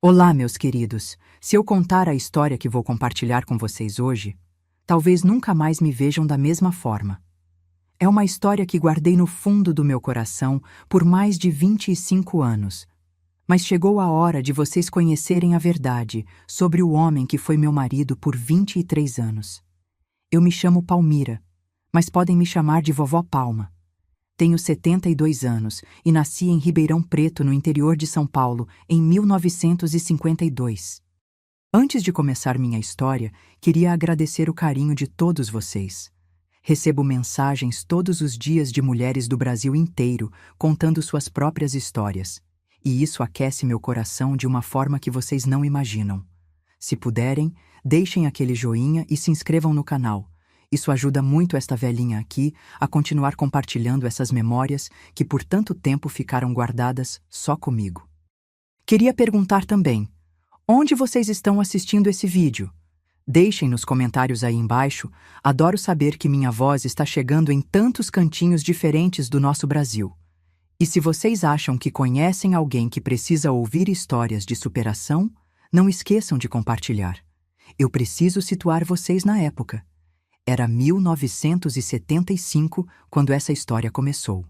Olá, meus queridos. Se eu contar a história que vou compartilhar com vocês hoje, talvez nunca mais me vejam da mesma forma. É uma história que guardei no fundo do meu coração por mais de 25 anos. Mas chegou a hora de vocês conhecerem a verdade sobre o homem que foi meu marido por 23 anos. Eu me chamo Palmira, mas podem me chamar de Vovó Palma. Tenho 72 anos e nasci em Ribeirão Preto, no interior de São Paulo, em 1952. Antes de começar minha história, queria agradecer o carinho de todos vocês. Recebo mensagens todos os dias de mulheres do Brasil inteiro contando suas próprias histórias, e isso aquece meu coração de uma forma que vocês não imaginam. Se puderem, deixem aquele joinha e se inscrevam no canal. Isso ajuda muito esta velhinha aqui a continuar compartilhando essas memórias que por tanto tempo ficaram guardadas só comigo. Queria perguntar também, onde vocês estão assistindo esse vídeo? Deixem nos comentários aí embaixo, adoro saber que minha voz está chegando em tantos cantinhos diferentes do nosso Brasil. E se vocês acham que conhecem alguém que precisa ouvir histórias de superação, não esqueçam de compartilhar. Eu preciso situar vocês na época. Era 1975 quando essa história começou.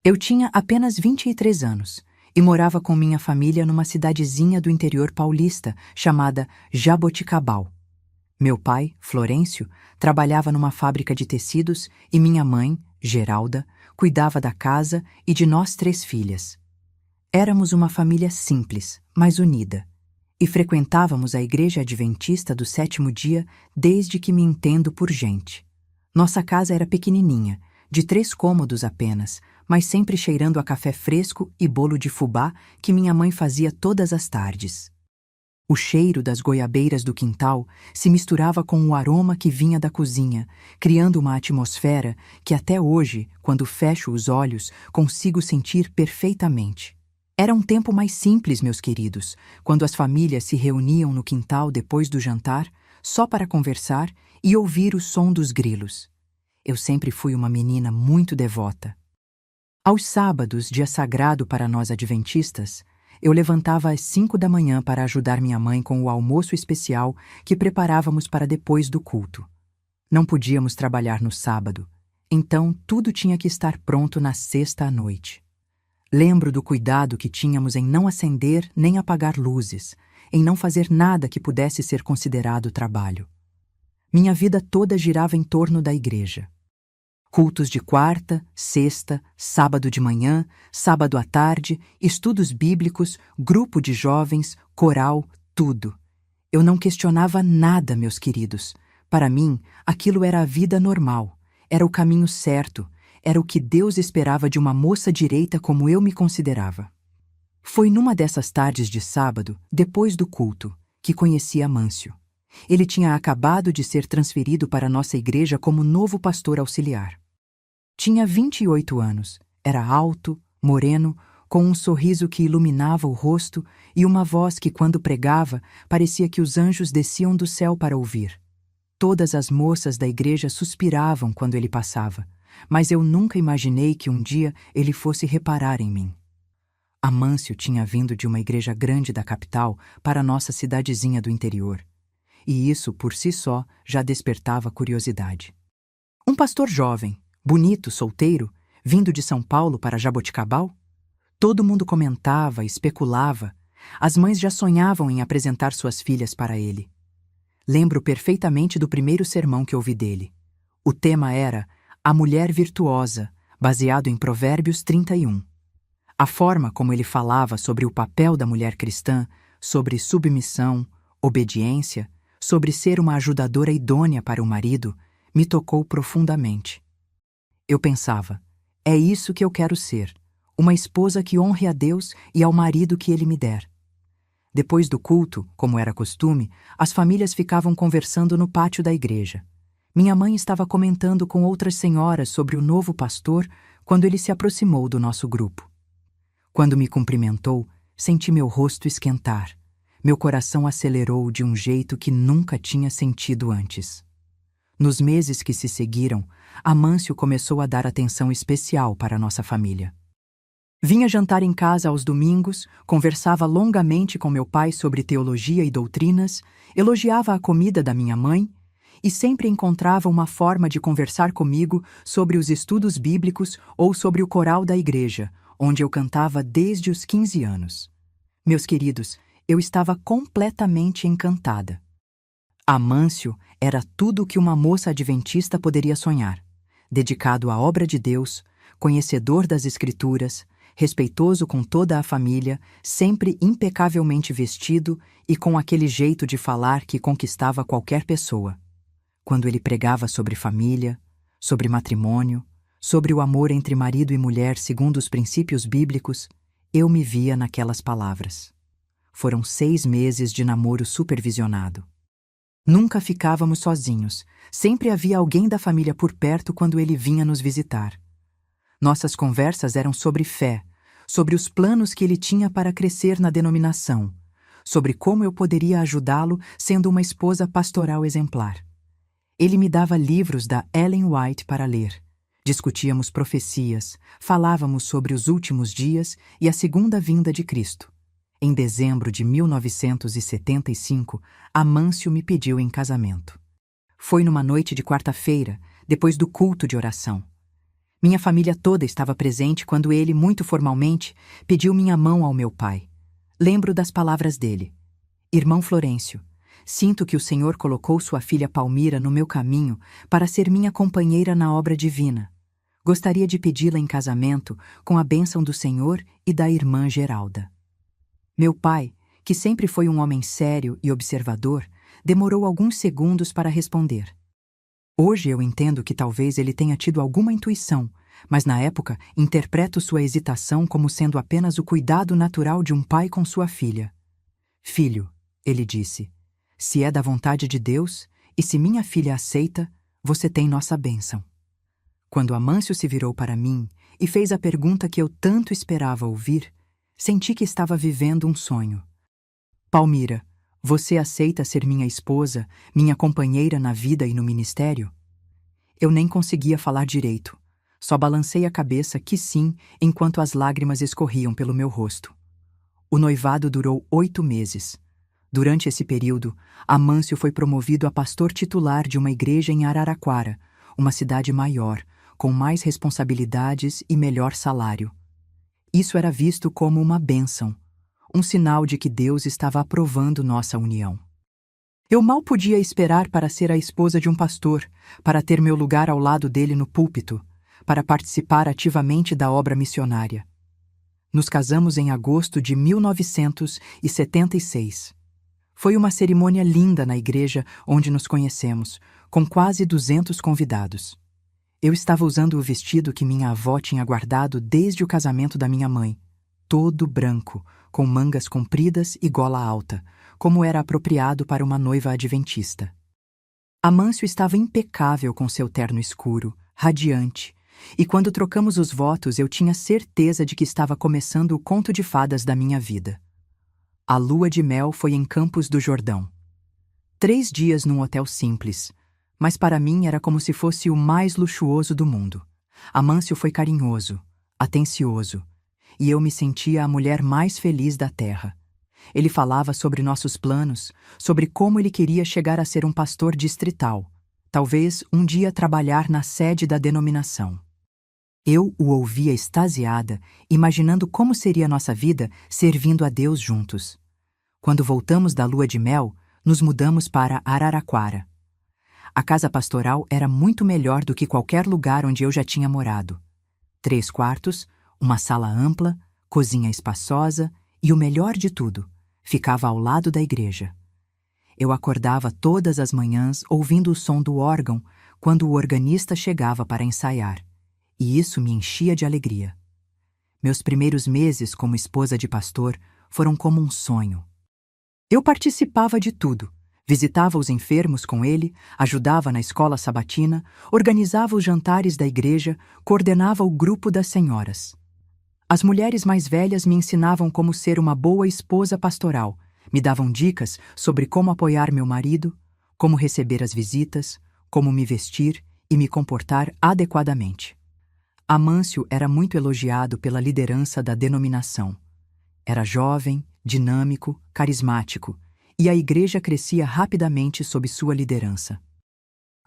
Eu tinha apenas 23 anos e morava com minha família numa cidadezinha do interior paulista chamada Jaboticabal. Meu pai, Florencio, trabalhava numa fábrica de tecidos e minha mãe, Geralda, cuidava da casa e de nós 3 filhas. Éramos uma família simples, mas unida. E frequentávamos a igreja adventista do 7º dia desde que me entendo por gente. Nossa casa era pequenininha, de 3 cômodos apenas, mas sempre cheirando a café fresco e bolo de fubá que minha mãe fazia todas as tardes. O cheiro das goiabeiras do quintal se misturava com o aroma que vinha da cozinha, criando uma atmosfera que até hoje, quando fecho os olhos, consigo sentir perfeitamente. Era um tempo mais simples, meus queridos, quando as famílias se reuniam no quintal depois do jantar, só para conversar e ouvir o som dos grilos. Eu sempre fui uma menina muito devota. Aos sábados, dia sagrado para nós adventistas, eu levantava às 5 da manhã para ajudar minha mãe com o almoço especial que preparávamos para depois do culto. Não podíamos trabalhar no sábado, então tudo tinha que estar pronto na sexta à noite. Lembro do cuidado que tínhamos em não acender nem apagar luzes, em não fazer nada que pudesse ser considerado trabalho. Minha vida toda girava em torno da igreja. Cultos de quarta, sexta, sábado de manhã, sábado à tarde, estudos bíblicos, grupo de jovens, coral, tudo. Eu não questionava nada, meus queridos. Para mim, aquilo era a vida normal, era o caminho certo, era o que Deus esperava de uma moça direita como eu me considerava. Foi numa dessas tardes de sábado, depois do culto, que conheci Amâncio. Ele tinha acabado de ser transferido para nossa igreja como novo pastor auxiliar. Tinha 28 anos, era alto, moreno, com um sorriso que iluminava o rosto e uma voz que, quando pregava, parecia que os anjos desciam do céu para ouvir. Todas as moças da igreja suspiravam quando ele passava, mas eu nunca imaginei que um dia ele fosse reparar em mim. Amâncio tinha vindo de uma igreja grande da capital para nossa cidadezinha do interior, e isso, por si só, já despertava curiosidade. Um pastor jovem, bonito, solteiro, vindo de São Paulo para Jaboticabal? Todo mundo comentava, especulava. As mães já sonhavam em apresentar suas filhas para ele. Lembro perfeitamente do primeiro sermão que ouvi dele. O tema era A Mulher Virtuosa, baseado em Provérbios 31. A forma como ele falava sobre o papel da mulher cristã, sobre submissão, obediência, sobre ser uma ajudadora idônea para o marido, me tocou profundamente. Eu pensava, é isso que eu quero ser, uma esposa que honre a Deus e ao marido que Ele me der. Depois do culto, como era costume, as famílias ficavam conversando no pátio da igreja. Minha mãe estava comentando com outras senhoras sobre o novo pastor quando ele se aproximou do nosso grupo. Quando me cumprimentou, senti meu rosto esquentar. Meu coração acelerou de um jeito que nunca tinha sentido antes. Nos meses que se seguiram, Amâncio começou a dar atenção especial para a nossa família. Vinha jantar em casa aos domingos, conversava longamente com meu pai sobre teologia e doutrinas, elogiava a comida da minha mãe e sempre encontrava uma forma de conversar comigo sobre os estudos bíblicos ou sobre o coral da igreja, onde eu cantava desde os 15 anos. Meus queridos, eu estava completamente encantada. Amâncio era tudo o que uma moça adventista poderia sonhar. Dedicado à obra de Deus, conhecedor das Escrituras, respeitoso com toda a família, sempre impecavelmente vestido e com aquele jeito de falar que conquistava qualquer pessoa. Quando ele pregava sobre família, sobre matrimônio, sobre o amor entre marido e mulher segundo os princípios bíblicos, eu me via naquelas palavras. Foram 6 meses de namoro supervisionado. Nunca ficávamos sozinhos, sempre havia alguém da família por perto quando ele vinha nos visitar. Nossas conversas eram sobre fé, sobre os planos que ele tinha para crescer na denominação, sobre como eu poderia ajudá-lo sendo uma esposa pastoral exemplar. Ele me dava livros da Ellen White para ler. Discutíamos profecias, falávamos sobre os últimos dias e a segunda vinda de Cristo. Em dezembro de 1975, Amâncio me pediu em casamento. Foi numa noite de quarta-feira, depois do culto de oração. Minha família toda estava presente quando ele, muito formalmente, pediu minha mão ao meu pai. Lembro das palavras dele. Irmão Florencio, sinto que o Senhor colocou sua filha Palmira no meu caminho para ser minha companheira na obra divina. Gostaria de pedi-la em casamento com a bênção do Senhor e da irmã Geralda. Meu pai, que sempre foi um homem sério e observador, demorou alguns segundos para responder. Hoje eu entendo que talvez ele tenha tido alguma intuição, mas na época interpreto sua hesitação como sendo apenas o cuidado natural de um pai com sua filha. Filho, ele disse, se é da vontade de Deus e se minha filha aceita, você tem nossa bênção. Quando Amâncio se virou para mim e fez a pergunta que eu tanto esperava ouvir, senti que estava vivendo um sonho. Palmira, você aceita ser minha esposa, minha companheira na vida e no ministério? Eu nem conseguia falar direito. Só balancei a cabeça que sim, enquanto as lágrimas escorriam pelo meu rosto. O noivado durou 8 meses. Durante esse período, Amâncio foi promovido a pastor titular de uma igreja em Araraquara, uma cidade maior, com mais responsabilidades e melhor salário. Isso era visto como uma bênção, um sinal de que Deus estava aprovando nossa união. Eu mal podia esperar para ser a esposa de um pastor, para ter meu lugar ao lado dele no púlpito, para participar ativamente da obra missionária. Nos casamos em agosto de 1976. Foi uma cerimônia linda na igreja onde nos conhecemos, com quase 200 convidados. Eu estava usando o vestido que minha avó tinha guardado desde o casamento da minha mãe, todo branco, com mangas compridas e gola alta, como era apropriado para uma noiva adventista. Amâncio estava impecável com seu terno escuro, radiante, e quando trocamos os votos eu tinha certeza de que estava começando o conto de fadas da minha vida. A lua de mel foi em Campos do Jordão. 3 dias num hotel simples, mas para mim era como se fosse o mais luxuoso do mundo. Amâncio foi carinhoso, atencioso, e eu me sentia a mulher mais feliz da terra. Ele falava sobre nossos planos, sobre como ele queria chegar a ser um pastor distrital, talvez um dia trabalhar na sede da denominação. Eu o ouvia extasiada, imaginando como seria nossa vida servindo a Deus juntos. Quando voltamos da lua de mel, nos mudamos para Araraquara. A casa pastoral era muito melhor do que qualquer lugar onde eu já tinha morado. 3 quartos, uma sala ampla, cozinha espaçosa e o melhor de tudo, ficava ao lado da igreja. Eu acordava todas as manhãs ouvindo o som do órgão quando o organista chegava para ensaiar, e isso me enchia de alegria. Meus primeiros meses como esposa de pastor foram como um sonho. Eu participava de tudo. Visitava os enfermos com ele, ajudava na escola sabatina, organizava os jantares da igreja, coordenava o grupo das senhoras. As mulheres mais velhas me ensinavam como ser uma boa esposa pastoral, me davam dicas sobre como apoiar meu marido, como receber as visitas, como me vestir e me comportar adequadamente. Amâncio era muito elogiado pela liderança da denominação. Era jovem, dinâmico, carismático, e a igreja crescia rapidamente sob sua liderança.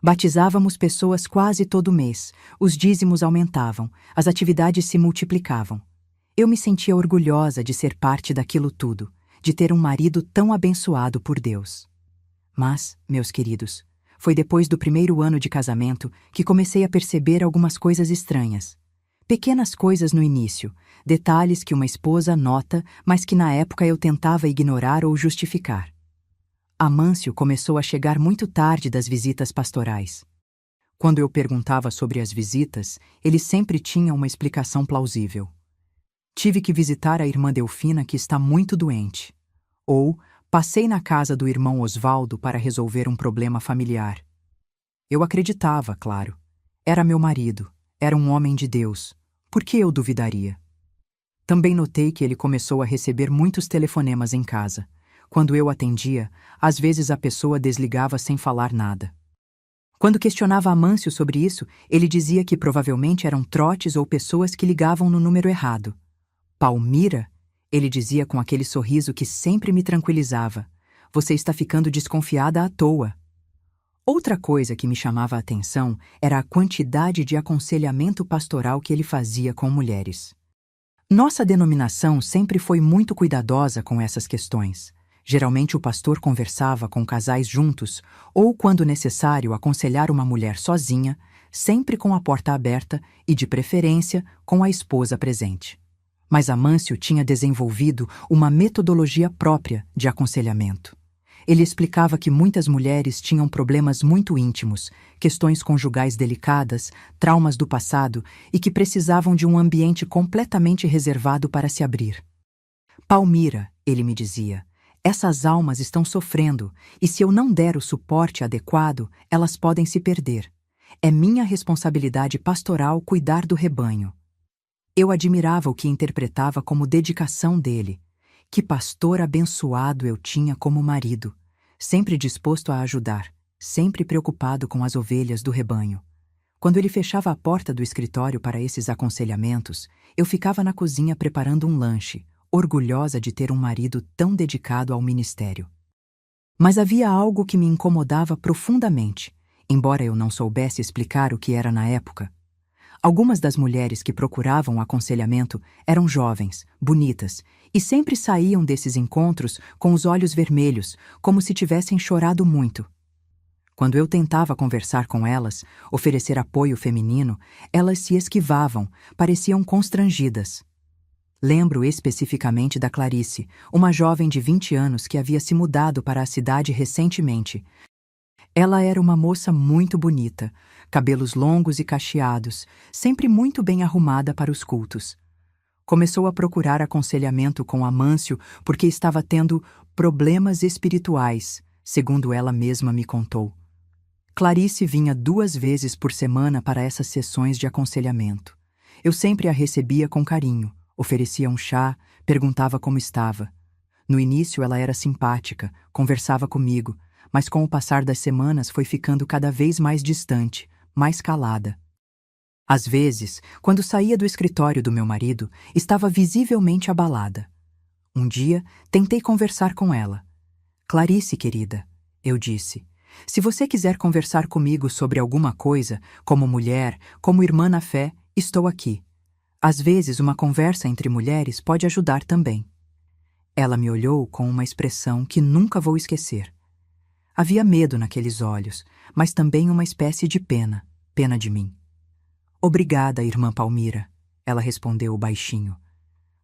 Batizávamos pessoas quase todo mês, os dízimos aumentavam, as atividades se multiplicavam. Eu me sentia orgulhosa de ser parte daquilo tudo, de ter um marido tão abençoado por Deus. Mas, meus queridos, foi depois do primeiro ano de casamento que comecei a perceber algumas coisas estranhas. Pequenas coisas no início, detalhes que uma esposa nota, mas que na época eu tentava ignorar ou justificar. Amâncio começou a chegar muito tarde das visitas pastorais. Quando eu perguntava sobre as visitas, ele sempre tinha uma explicação plausível. Tive que visitar a irmã Delfina, que está muito doente. Ou passei na casa do irmão Osvaldo para resolver um problema familiar. Eu acreditava, claro. Era meu marido, era um homem de Deus. Por que eu duvidaria? Também notei que ele começou a receber muitos telefonemas em casa. Quando eu atendia, às vezes a pessoa desligava sem falar nada. Quando questionava Amâncio sobre isso, ele dizia que provavelmente eram trotes ou pessoas que ligavam no número errado. Palmira? Ele dizia com aquele sorriso que sempre me tranquilizava. Você está ficando desconfiada à toa. Outra coisa que me chamava a atenção era a quantidade de aconselhamento pastoral que ele fazia com mulheres. Nossa denominação sempre foi muito cuidadosa com essas questões. Geralmente o pastor conversava com casais juntos, ou, quando necessário, aconselhar uma mulher sozinha, sempre com a porta aberta e, de preferência, com a esposa presente. Mas Amâncio tinha desenvolvido uma metodologia própria de aconselhamento. Ele explicava que muitas mulheres tinham problemas muito íntimos, questões conjugais delicadas, traumas do passado e que precisavam de um ambiente completamente reservado para se abrir. Palmira, ele me dizia, essas almas estão sofrendo e se eu não der o suporte adequado, elas podem se perder. É minha responsabilidade pastoral cuidar do rebanho. Eu admirava o que interpretava como dedicação dele. Que pastor abençoado eu tinha como marido, sempre disposto a ajudar, sempre preocupado com as ovelhas do rebanho. Quando ele fechava a porta do escritório para esses aconselhamentos, eu ficava na cozinha preparando um lanche, orgulhosa de ter um marido tão dedicado ao ministério. Mas havia algo que me incomodava profundamente, embora eu não soubesse explicar o que era na época. Algumas das mulheres que procuravam aconselhamento eram jovens, bonitas, e sempre saíam desses encontros com os olhos vermelhos, como se tivessem chorado muito. Quando eu tentava conversar com elas, oferecer apoio feminino, elas se esquivavam, pareciam constrangidas. Lembro especificamente da Clarice, uma jovem de 20 anos que havia se mudado para a cidade recentemente. Ela era uma moça muito bonita, cabelos longos e cacheados, sempre muito bem arrumada para os cultos. Começou a procurar aconselhamento com Amâncio porque estava tendo problemas espirituais, segundo ela mesma me contou. Clarice vinha 2 vezes por semana para essas sessões de aconselhamento. Eu sempre a recebia com carinho, oferecia um chá, perguntava como estava. No início ela era simpática, conversava comigo, mas com o passar das semanas foi ficando cada vez mais distante, mais calada. Às vezes, quando saía do escritório do meu marido, estava visivelmente abalada. Um dia, tentei conversar com ela. Clarice, querida, eu disse, se você quiser conversar comigo sobre alguma coisa, como mulher, como irmã na fé, estou aqui. Às vezes, uma conversa entre mulheres pode ajudar também. Ela me olhou com uma expressão que nunca vou esquecer. Havia medo naqueles olhos, mas também uma espécie de pena de mim. Obrigada, irmã Palmira, ela respondeu baixinho.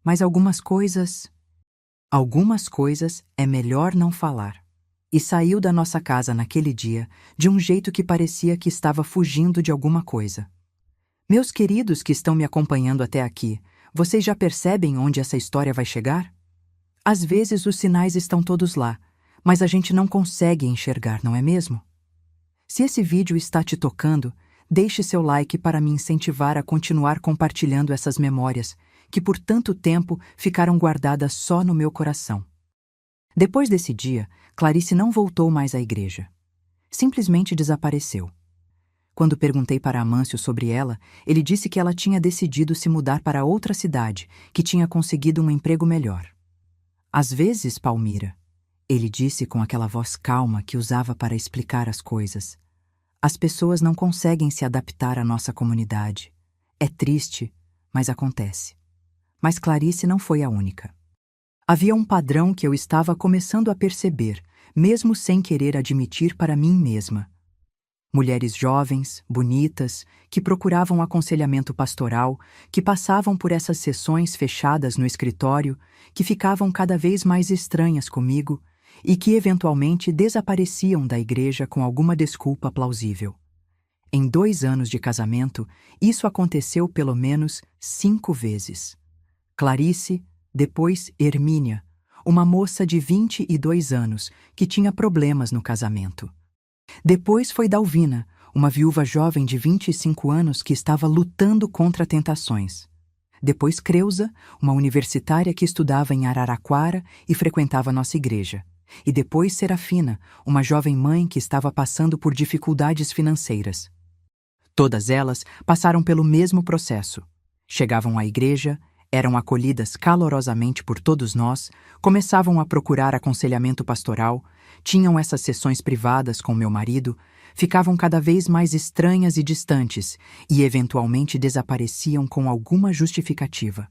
Mas algumas coisas é melhor não falar. E saiu da nossa casa naquele dia de um jeito que parecia que estava fugindo de alguma coisa. Meus queridos que estão me acompanhando até aqui, vocês já percebem onde essa história vai chegar? Às vezes os sinais estão todos lá, mas a gente não consegue enxergar, não é mesmo? Se esse vídeo está te tocando, deixe seu like para me incentivar a continuar compartilhando essas memórias, que por tanto tempo ficaram guardadas só no meu coração. Depois desse dia, Clarice não voltou mais à igreja. Simplesmente desapareceu. Quando perguntei para Amâncio sobre ela, ele disse que ela tinha decidido se mudar para outra cidade, que tinha conseguido um emprego melhor. Às vezes, Palmira, ele disse com aquela voz calma que usava para explicar as coisas, as pessoas não conseguem se adaptar à nossa comunidade. É triste, mas acontece. Mas Clarice não foi a única. Havia um padrão que eu estava começando a perceber, mesmo sem querer admitir para mim mesma. Mulheres jovens, bonitas, que procuravam aconselhamento pastoral, que passavam por essas sessões fechadas no escritório, que ficavam cada vez mais estranhas comigo e que eventualmente desapareciam da igreja com alguma desculpa plausível. Em 2 anos de casamento, isso aconteceu pelo menos 5 vezes. Clarice, depois Hermínia, uma moça de 22 anos que tinha problemas no casamento. Depois foi Dalvina, uma viúva jovem de 25 anos que estava lutando contra tentações. Depois Creusa, uma universitária que estudava em Araraquara e frequentava nossa igreja. E depois Serafina, uma jovem mãe que estava passando por dificuldades financeiras. Todas elas passaram pelo mesmo processo. Chegavam à igreja, eram acolhidas calorosamente por todos nós, começavam a procurar aconselhamento pastoral, tinham essas sessões privadas com meu marido, ficavam cada vez mais estranhas e distantes e eventualmente desapareciam com alguma justificativa.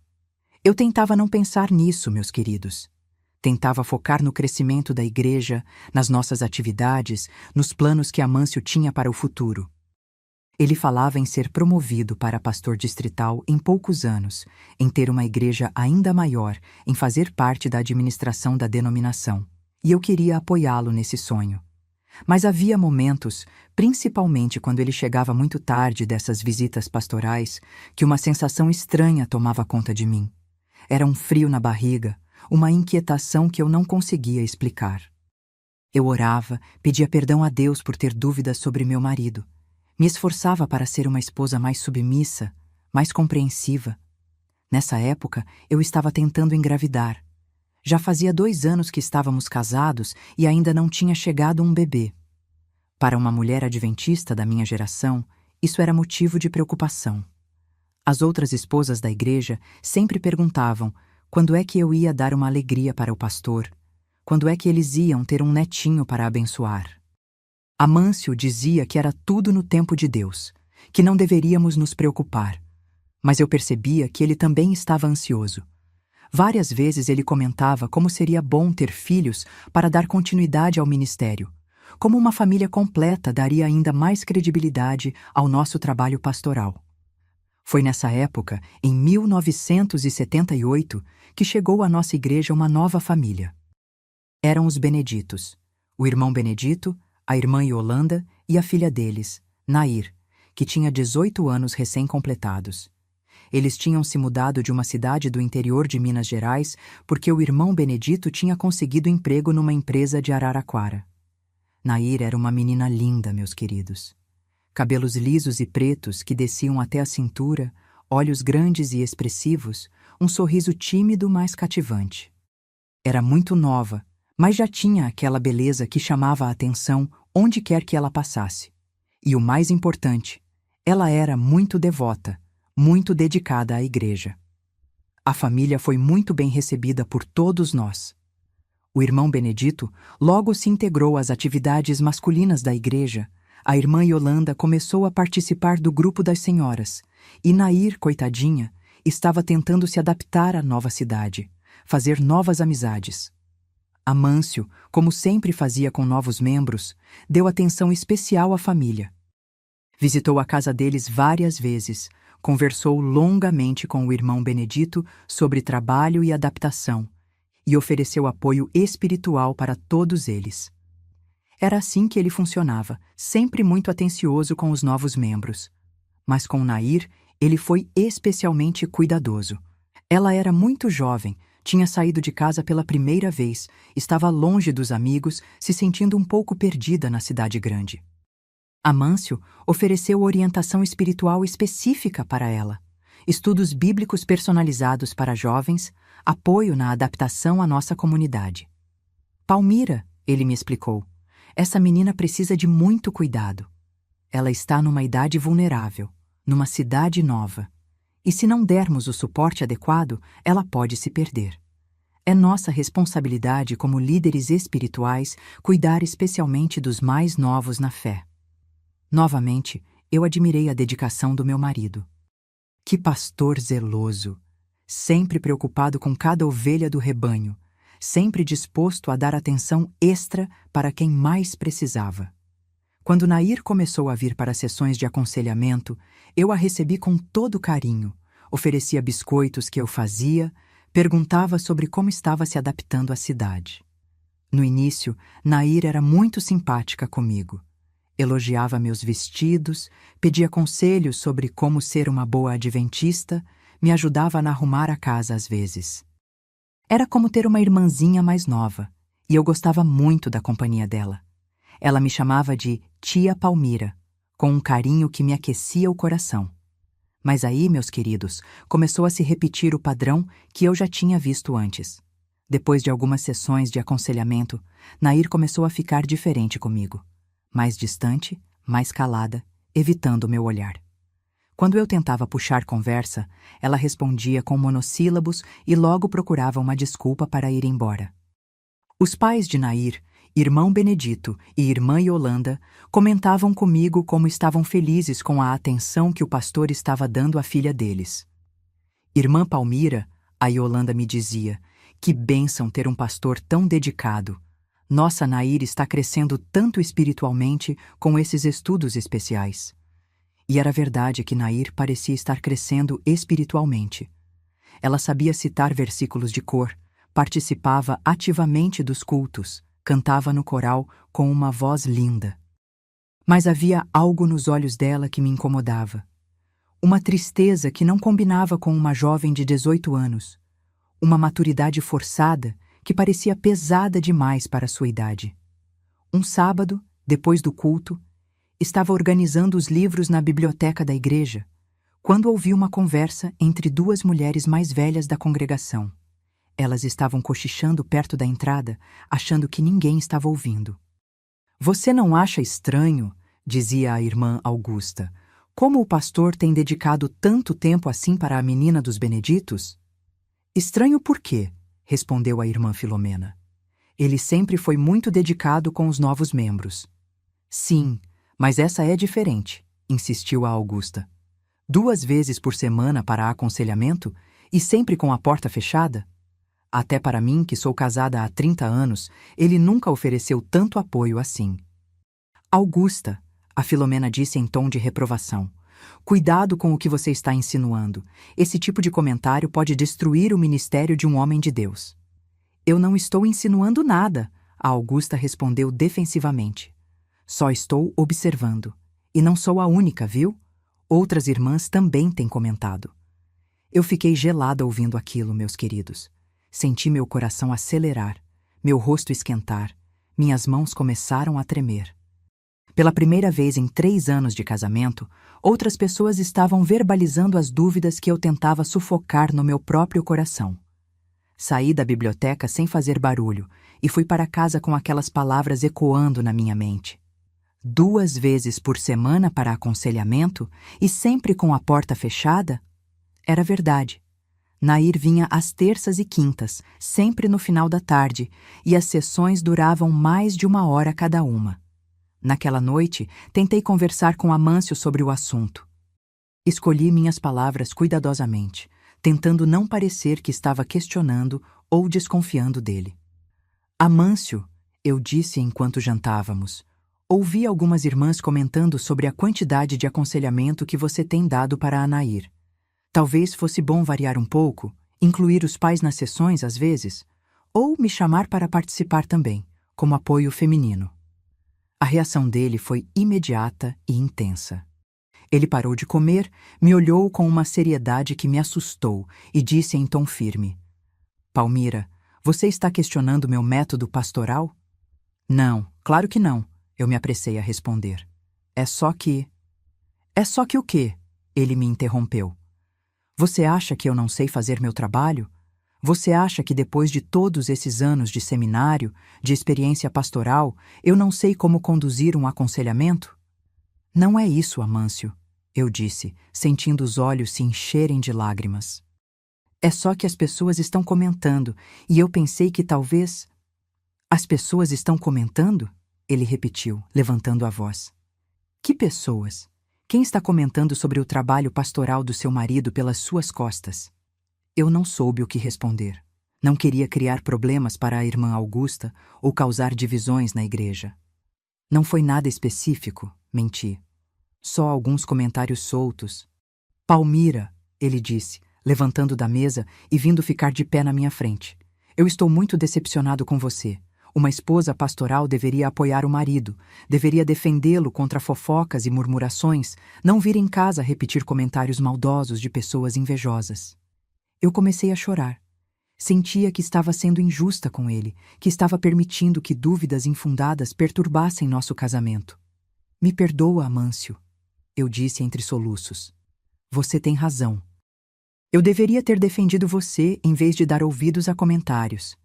Eu tentava não pensar nisso, meus queridos. Tentava focar no crescimento da igreja, nas nossas atividades, nos planos que Amâncio tinha para o futuro. Ele falava em ser promovido para pastor distrital em poucos anos, em ter uma igreja ainda maior, em fazer parte da administração da denominação. E eu queria apoiá-lo nesse sonho. Mas havia momentos, principalmente quando ele chegava muito tarde dessas visitas pastorais, que uma sensação estranha tomava conta de mim. Era um frio na barriga, uma inquietação que eu não conseguia explicar. Eu orava, pedia perdão a Deus por ter dúvidas sobre meu marido. Me esforçava para ser uma esposa mais submissa, mais compreensiva. Nessa época, eu estava tentando engravidar. Já fazia 2 anos que estávamos casados e ainda não tinha chegado um bebê. Para uma mulher adventista da minha geração, isso era motivo de preocupação. As outras esposas da igreja sempre perguntavam quando é que eu ia dar uma alegria para o pastor, quando é que eles iam ter um netinho para abençoar. Amâncio dizia que era tudo no tempo de Deus, que não deveríamos nos preocupar. Mas eu percebia que ele também estava ansioso. Várias vezes ele comentava como seria bom ter filhos para dar continuidade ao ministério, como uma família completa daria ainda mais credibilidade ao nosso trabalho pastoral. Foi nessa época, em 1978, que chegou à nossa igreja uma nova família. Eram os Beneditos, o irmão Benedito, a irmã Yolanda e a filha deles, Nair, que tinha 18 anos recém-completados. Eles tinham se mudado de uma cidade do interior de Minas Gerais porque o irmão Benedito tinha conseguido emprego numa empresa de Araraquara. Nair era uma menina linda, meus queridos. Cabelos lisos e pretos que desciam até a cintura, olhos grandes e expressivos, um sorriso tímido, mas cativante. Era muito nova, mas já tinha aquela beleza que chamava a atenção onde quer que ela passasse. E o mais importante, ela era muito devota, muito dedicada à igreja. A família foi muito bem recebida por todos nós. O irmão Benedito logo se integrou às atividades masculinas da igreja. A irmã Yolanda começou a participar do grupo das senhoras, e Nair, coitadinha, estava tentando se adaptar à nova cidade, fazer novas amizades. Amâncio, como sempre fazia com novos membros, deu atenção especial à família. Visitou a casa deles várias vezes, conversou longamente com o irmão Benedito sobre trabalho e adaptação, e ofereceu apoio espiritual para todos eles. Era assim que ele funcionava, sempre muito atencioso com os novos membros. Mas com Nair, ele foi especialmente cuidadoso. Ela era muito jovem, tinha saído de casa pela primeira vez, estava longe dos amigos, se sentindo um pouco perdida na cidade grande. Amâncio ofereceu orientação espiritual específica para ela, estudos bíblicos personalizados para jovens, apoio na adaptação à nossa comunidade. Palmira, ele me explicou, essa menina precisa de muito cuidado. Ela está numa idade vulnerável, numa cidade nova. E se não dermos o suporte adequado, ela pode se perder. É nossa responsabilidade como líderes espirituais cuidar especialmente dos mais novos na fé. Novamente, eu admirei a dedicação do meu marido. Que pastor zeloso! Sempre preocupado com cada ovelha do rebanho, sempre disposto a dar atenção extra para quem mais precisava. Quando Nair começou a vir para as sessões de aconselhamento, eu a recebi com todo carinho, oferecia biscoitos que eu fazia, perguntava sobre como estava se adaptando à cidade. No início, Nair era muito simpática comigo. Elogiava meus vestidos, pedia conselhos sobre como ser uma boa adventista, me ajudava a arrumar a casa às vezes. Era como ter uma irmãzinha mais nova, e eu gostava muito da companhia dela. Ela me chamava de Tia Palmira, com um carinho que me aquecia o coração. Mas aí, meus queridos, começou a se repetir o padrão que eu já tinha visto antes. Depois de algumas sessões de aconselhamento, Nair começou a ficar diferente comigo. Mais distante, mais calada, evitando meu olhar. Quando eu tentava puxar conversa, ela respondia com monossílabos e logo procurava uma desculpa para ir embora. Os pais de Nair, irmão Benedito e irmã Yolanda, comentavam comigo como estavam felizes com a atenção que o pastor estava dando à filha deles. Irmã Palmira, a Yolanda me dizia, que bênção ter um pastor tão dedicado. Nossa Nair está crescendo tanto espiritualmente com esses estudos especiais. E era verdade que Nair parecia estar crescendo espiritualmente. Ela sabia citar versículos de cor, participava ativamente dos cultos, cantava no coral com uma voz linda. Mas havia algo nos olhos dela que me incomodava. Uma tristeza que não combinava com uma jovem de 18 anos. Uma maturidade forçada que parecia pesada demais para sua idade. Um sábado, depois do culto, estava organizando os livros na biblioteca da igreja, quando ouvi uma conversa entre duas mulheres mais velhas da congregação. Elas estavam cochichando perto da entrada, achando que ninguém estava ouvindo. Você não acha estranho, dizia a irmã Augusta, como o pastor tem dedicado tanto tempo assim para a menina dos Beneditos? Estranho por quê? Respondeu a irmã Filomena. Ele sempre foi muito dedicado com os novos membros. Sim, mas essa é diferente, insistiu a Augusta. 2 vezes por semana para aconselhamento e sempre com a porta fechada? Até para mim, que sou casada há 30 anos, ele nunca ofereceu tanto apoio assim. Augusta, a Filomena disse em tom de reprovação, cuidado com o que você está insinuando. Esse tipo de comentário pode destruir o ministério de um homem de Deus. Eu não estou insinuando nada, a Augusta respondeu defensivamente. Só estou observando. E não sou a única, viu? Outras irmãs também têm comentado. Eu fiquei gelada ouvindo aquilo, meus queridos. Senti meu coração acelerar, meu rosto esquentar, minhas mãos começaram a tremer. Pela primeira vez em 3 anos de casamento, outras pessoas estavam verbalizando as dúvidas que eu tentava sufocar no meu próprio coração. Saí da biblioteca sem fazer barulho e fui para casa com aquelas palavras ecoando na minha mente. 2 vezes por semana para aconselhamento e sempre com a porta fechada? Era verdade. Nair vinha às terças e quintas, sempre no final da tarde, e as sessões duravam mais de 1 hora cada uma. Naquela noite, tentei conversar com Amâncio sobre o assunto. Escolhi minhas palavras cuidadosamente, tentando não parecer que estava questionando ou desconfiando dele. Amâncio, eu disse enquanto jantávamos, ouvi algumas irmãs comentando sobre a quantidade de aconselhamento que você tem dado para a Nair. Talvez fosse bom variar um pouco, incluir os pais nas sessões às vezes, ou me chamar para participar também, como apoio feminino. A reação dele foi imediata e intensa. Ele parou de comer, me olhou com uma seriedade que me assustou e disse em tom firme: Palmira, você está questionando meu método pastoral? Não, claro que não, eu me apressei a responder. É só que o quê? Ele me interrompeu. Você acha que eu não sei fazer meu trabalho? Você acha que depois de todos esses anos de seminário, de experiência pastoral, eu não sei como conduzir um aconselhamento? Não é isso, Amâncio, eu disse, sentindo os olhos se encherem de lágrimas. É só que as pessoas estão comentando, e eu pensei que talvez... As pessoas estão comentando? Ele repetiu, levantando a voz. Que pessoas? Quem está comentando sobre o trabalho pastoral do seu marido pelas suas costas? Eu não soube o que responder. Não queria criar problemas para a irmã Augusta ou causar divisões na igreja. Não foi nada específico, menti. Só alguns comentários soltos. Palmira, ele disse, levantando da mesa e vindo ficar de pé na minha frente. Eu estou muito decepcionado com você. Uma esposa pastoral deveria apoiar o marido, deveria defendê-lo contra fofocas e murmurações, não vir em casa repetir comentários maldosos de pessoas invejosas. Eu comecei a chorar. Sentia que estava sendo injusta com ele, que estava permitindo que dúvidas infundadas perturbassem nosso casamento. Me perdoa, Amâncio, eu disse entre soluços. Você tem razão. Eu deveria ter defendido você em vez de dar ouvidos a comentários.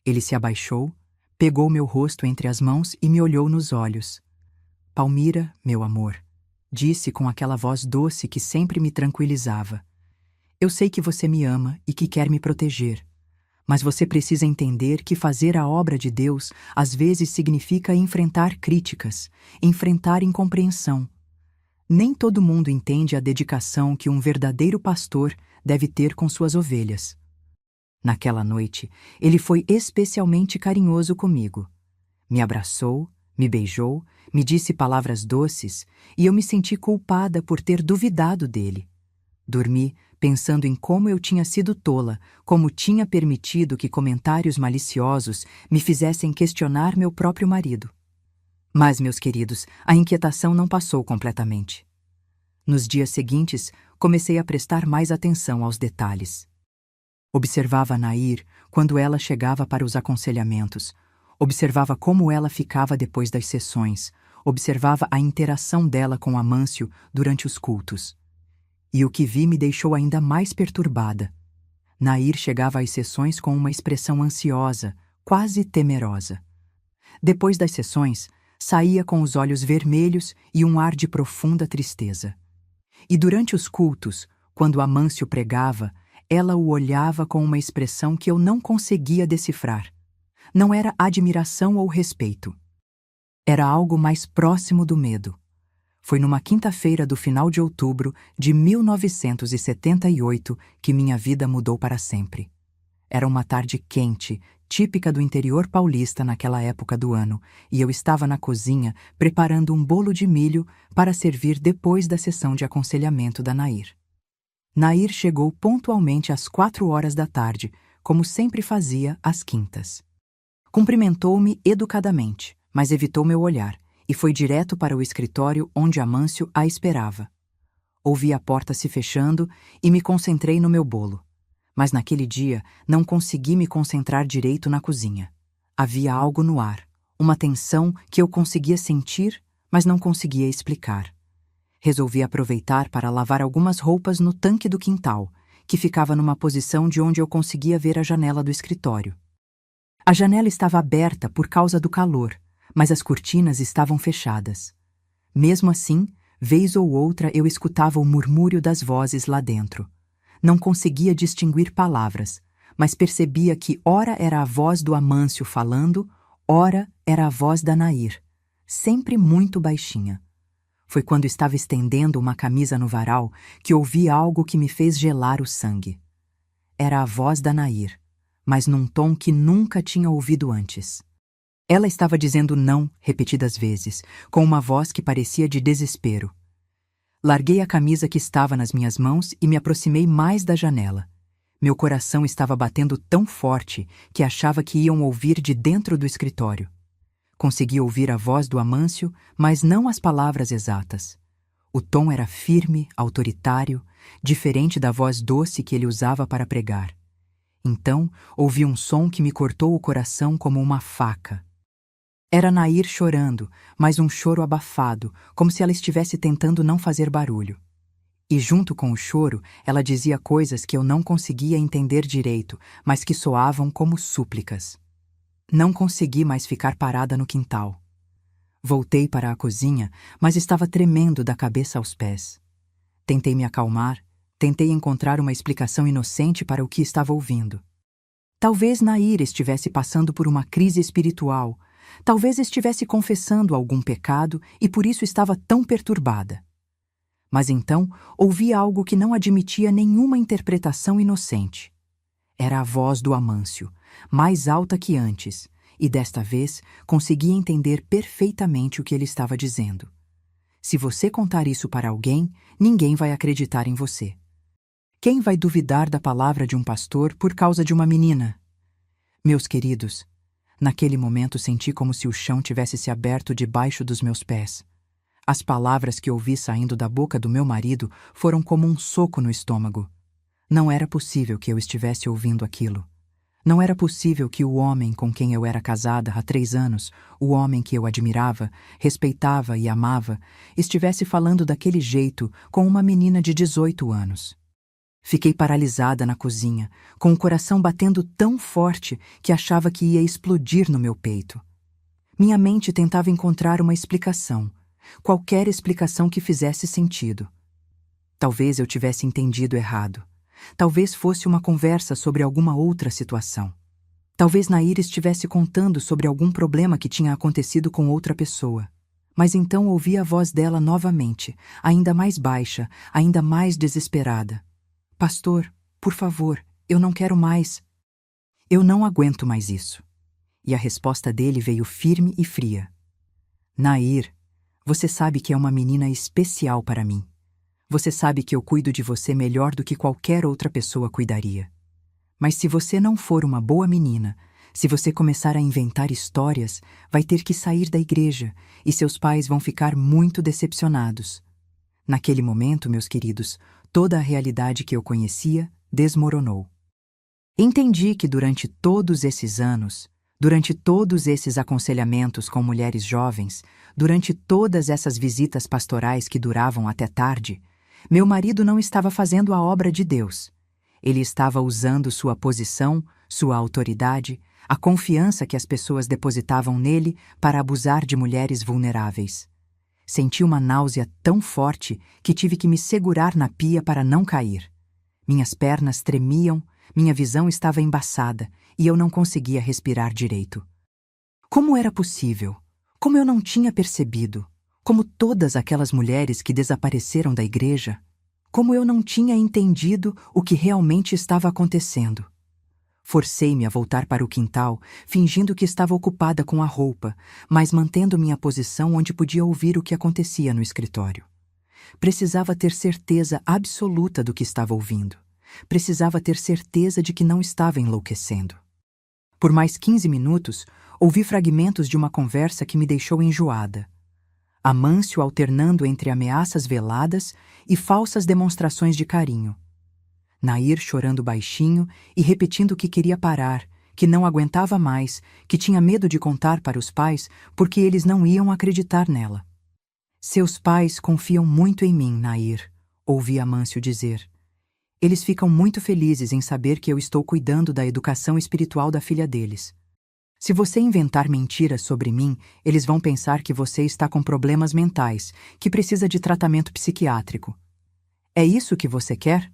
Ele se abaixou, pegou meu rosto entre as mãos e me olhou nos olhos. Palmira, meu amor, disse com aquela voz doce que sempre me tranquilizava. Eu sei que você me ama e que quer me proteger. Mas você precisa entender que fazer a obra de Deus às vezes significa enfrentar críticas, enfrentar incompreensão. Nem todo mundo entende a dedicação que um verdadeiro pastor deve ter com suas ovelhas. Naquela noite, ele foi especialmente carinhoso comigo. Me abraçou, me beijou, me disse palavras doces e eu me senti culpada por ter duvidado dele. Dormi pensando em como eu tinha sido tola, como tinha permitido que comentários maliciosos me fizessem questionar meu próprio marido. Mas, meus queridos, a inquietação não passou completamente. Nos dias seguintes, comecei a prestar mais atenção aos detalhes. Observava Nair quando ela chegava para os aconselhamentos, observava como ela ficava depois das sessões, observava a interação dela com Amâncio durante os cultos. E o que vi me deixou ainda mais perturbada. Nair chegava às sessões com uma expressão ansiosa, quase temerosa. Depois das sessões, saía com os olhos vermelhos e um ar de profunda tristeza. E durante os cultos, quando Amâncio pregava, ela o olhava com uma expressão que eu não conseguia decifrar. Não era admiração ou respeito. Era algo mais próximo do medo. Foi numa quinta-feira do final de outubro de 1978 que minha vida mudou para sempre. Era uma tarde quente, típica do interior paulista naquela época do ano, e eu estava na cozinha preparando um bolo de milho para servir depois da sessão de aconselhamento da Nair. Nair chegou pontualmente às 4 horas da tarde, como sempre fazia às quintas. Cumprimentou-me educadamente, mas evitou meu olhar, e foi direto para o escritório onde Amâncio a esperava. Ouvi a porta se fechando e me concentrei no meu bolo. Mas naquele dia não consegui me concentrar direito na cozinha. Havia algo no ar, uma tensão que eu conseguia sentir, mas não conseguia explicar. Resolvi aproveitar para lavar algumas roupas no tanque do quintal, que ficava numa posição de onde eu conseguia ver a janela do escritório. A janela estava aberta por causa do calor, mas as cortinas estavam fechadas. Mesmo assim, vez ou outra eu escutava o murmúrio das vozes lá dentro. Não conseguia distinguir palavras, mas percebia que ora era a voz do Amâncio falando, ora era a voz da Nair, sempre muito baixinha. Foi quando estava estendendo uma camisa no varal que ouvi algo que me fez gelar o sangue. Era a voz da Nair, mas num tom que nunca tinha ouvido antes. Ela estava dizendo não repetidas vezes, com uma voz que parecia de desespero. Larguei a camisa que estava nas minhas mãos e me aproximei mais da janela. Meu coração estava batendo tão forte que achava que iam ouvir de dentro do escritório. Consegui ouvir a voz do Amâncio, mas não as palavras exatas. O tom era firme, autoritário, diferente da voz doce que ele usava para pregar. Então, ouvi um som que me cortou o coração como uma faca. Era Nair chorando, mas um choro abafado, como se ela estivesse tentando não fazer barulho. E junto com o choro, ela dizia coisas que eu não conseguia entender direito, mas que soavam como súplicas. Não consegui mais ficar parada no quintal. Voltei para a cozinha, mas estava tremendo da cabeça aos pés. Tentei me acalmar, tentei encontrar uma explicação inocente para o que estava ouvindo. Talvez Nair estivesse passando por uma crise espiritual, talvez estivesse confessando algum pecado e por isso estava tão perturbada. Mas então ouvi algo que não admitia nenhuma interpretação inocente. Era a voz do Amâncio, mais alta que antes, e desta vez consegui entender perfeitamente o que ele estava dizendo. Se você contar isso para alguém, ninguém vai acreditar em você. Quem vai duvidar da palavra de um pastor por causa de uma menina? Meus queridos, naquele momento senti como se o chão tivesse se aberto debaixo dos meus pés. As palavras que ouvi saindo da boca do meu marido foram como um soco no estômago. Não era possível que eu estivesse ouvindo aquilo. Não era possível que o homem com quem eu era casada há 3 anos, o homem que eu admirava, respeitava e amava, estivesse falando daquele jeito com uma menina de 18 anos. Fiquei paralisada na cozinha, com o coração batendo tão forte que achava que ia explodir no meu peito. Minha mente tentava encontrar uma explicação, qualquer explicação que fizesse sentido. Talvez eu tivesse entendido errado. Talvez fosse uma conversa sobre alguma outra situação. Talvez Nair estivesse contando sobre algum problema que tinha acontecido com outra pessoa. Mas então ouvi a voz dela novamente, ainda mais baixa, ainda mais desesperada. Pastor, por favor, eu não quero mais. Eu não aguento mais isso. E a resposta dele veio firme e fria. Nair, você sabe que é uma menina especial para mim. Você sabe que eu cuido de você melhor do que qualquer outra pessoa cuidaria. Mas se você não for uma boa menina, se você começar a inventar histórias, vai ter que sair da igreja e seus pais vão ficar muito decepcionados. Naquele momento, meus queridos, toda a realidade que eu conhecia desmoronou. Entendi que durante todos esses anos, durante todos esses aconselhamentos com mulheres jovens, durante todas essas visitas pastorais que duravam até tarde, meu marido não estava fazendo a obra de Deus. Ele estava usando sua posição, sua autoridade, a confiança que as pessoas depositavam nele para abusar de mulheres vulneráveis. Senti uma náusea tão forte que tive que me segurar na pia para não cair. Minhas pernas tremiam, minha visão estava embaçada e eu não conseguia respirar direito. Como era possível? Como eu não tinha percebido? Como todas aquelas mulheres que desapareceram da igreja? Como eu não tinha entendido o que realmente estava acontecendo? Forcei-me a voltar para o quintal, fingindo que estava ocupada com a roupa, mas mantendo minha posição onde podia ouvir o que acontecia no escritório. Precisava ter certeza absoluta do que estava ouvindo. Precisava ter certeza de que não estava enlouquecendo. Por mais 15 minutos, ouvi fragmentos de uma conversa que me deixou enjoada. Amâncio alternando entre ameaças veladas e falsas demonstrações de carinho. Nair chorando baixinho e repetindo que queria parar, que não aguentava mais, que tinha medo de contar para os pais porque eles não iam acreditar nela. Seus pais confiam muito em mim, Nair, ouvi Amâncio dizer. Eles ficam muito felizes em saber que eu estou cuidando da educação espiritual da filha deles. Se você inventar mentiras sobre mim, eles vão pensar que você está com problemas mentais, que precisa de tratamento psiquiátrico. É isso que você quer?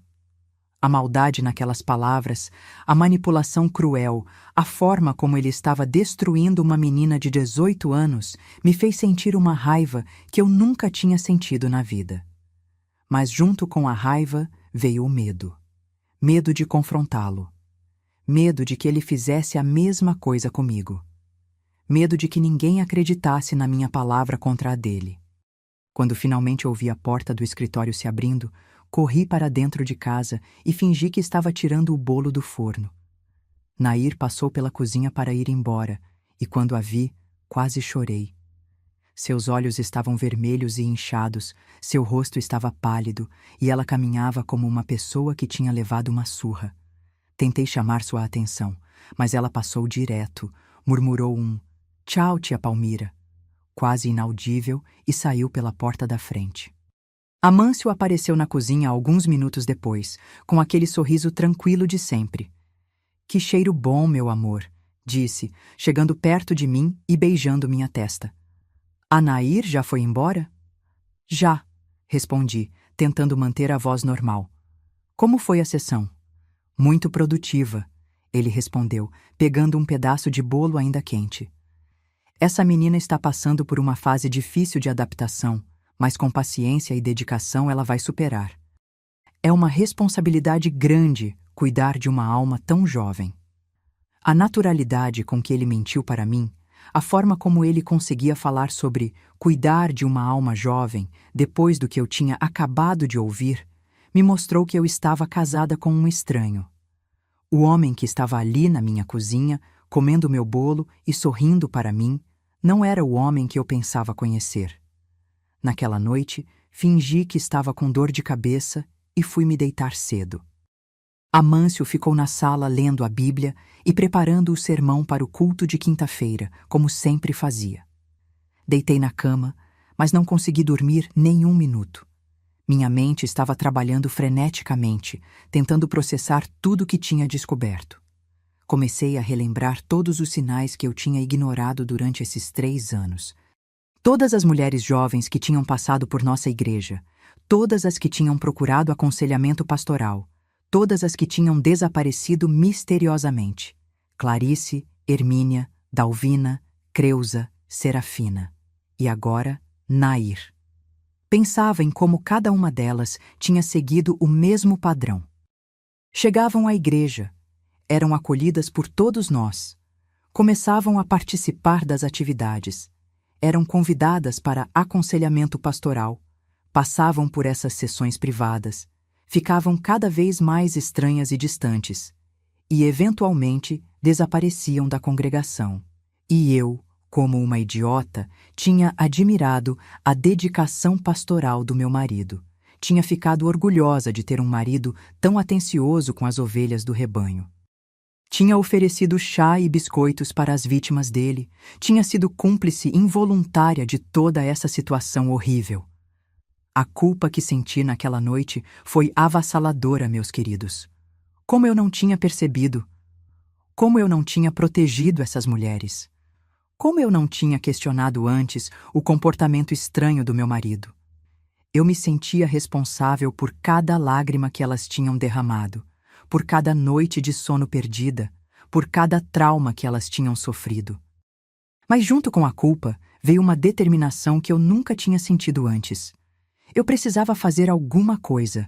A maldade naquelas palavras, a manipulação cruel, a forma como ele estava destruindo uma menina de 18 anos, me fez sentir uma raiva que eu nunca tinha sentido na vida. Mas junto com a raiva veio o medo. Medo de confrontá-lo. Medo de que ele fizesse a mesma coisa comigo. Medo de que ninguém acreditasse na minha palavra contra a dele. Quando finalmente ouvi a porta do escritório se abrindo, corri para dentro de casa e fingi que estava tirando o bolo do forno. Nair passou pela cozinha para ir embora, e quando a vi, quase chorei. Seus olhos estavam vermelhos e inchados, seu rosto estava pálido, e ela caminhava como uma pessoa que tinha levado uma surra. Tentei chamar sua atenção, mas ela passou direto, murmurou um "Tchau, tia Palmira", quase inaudível, e saiu pela porta da frente. Amâncio apareceu na cozinha alguns minutos depois, com aquele sorriso tranquilo de sempre. "Que cheiro bom, meu amor", disse, chegando perto de mim e beijando minha testa. A Nair já foi embora? Já, respondi, tentando manter a voz normal. Como foi a sessão? Muito produtiva, ele respondeu, pegando um pedaço de bolo ainda quente. Essa menina está passando por uma fase difícil de adaptação, mas com paciência e dedicação ela vai superar. É uma responsabilidade grande cuidar de uma alma tão jovem. A naturalidade com que ele mentiu para mim, a forma como ele conseguia falar sobre cuidar de uma alma jovem depois do que eu tinha acabado de ouvir, me mostrou que eu estava casada com um estranho. O homem que estava ali na minha cozinha, comendo meu bolo e sorrindo para mim, não era o homem que eu pensava conhecer. Naquela noite, fingi que estava com dor de cabeça e fui me deitar cedo. Amâncio ficou na sala lendo a Bíblia e preparando o sermão para o culto de quinta-feira, como sempre fazia. Deitei na cama, mas não consegui dormir nem um minuto. Minha mente estava trabalhando freneticamente, tentando processar tudo o que tinha descoberto. Comecei a relembrar todos os sinais que eu tinha ignorado durante esses 3 anos. Todas as mulheres jovens que tinham passado por nossa igreja, todas as que tinham procurado aconselhamento pastoral, todas as que tinham desaparecido misteriosamente. Clarice, Hermínia, Dalvina, Creusa, Serafina. E agora, Nair. Pensava em como cada uma delas tinha seguido o mesmo padrão. Chegavam à igreja, eram acolhidas por todos nós, começavam a participar das atividades, eram convidadas para aconselhamento pastoral, passavam por essas sessões privadas, ficavam cada vez mais estranhas e distantes, e eventualmente desapareciam da congregação. E eu, como uma idiota, tinha admirado a dedicação pastoral do meu marido. Tinha ficado orgulhosa de ter um marido tão atencioso com as ovelhas do rebanho. Tinha oferecido chá e biscoitos para as vítimas dele. Tinha sido cúmplice involuntária de toda essa situação horrível. A culpa que senti naquela noite foi avassaladora, meus queridos. Como eu não tinha percebido? Como eu não tinha protegido essas mulheres? Como eu não tinha questionado antes o comportamento estranho do meu marido? Eu me sentia responsável por cada lágrima que elas tinham derramado, por cada noite de sono perdida, por cada trauma que elas tinham sofrido. Mas junto com a culpa veio uma determinação que eu nunca tinha sentido antes. Eu precisava fazer alguma coisa.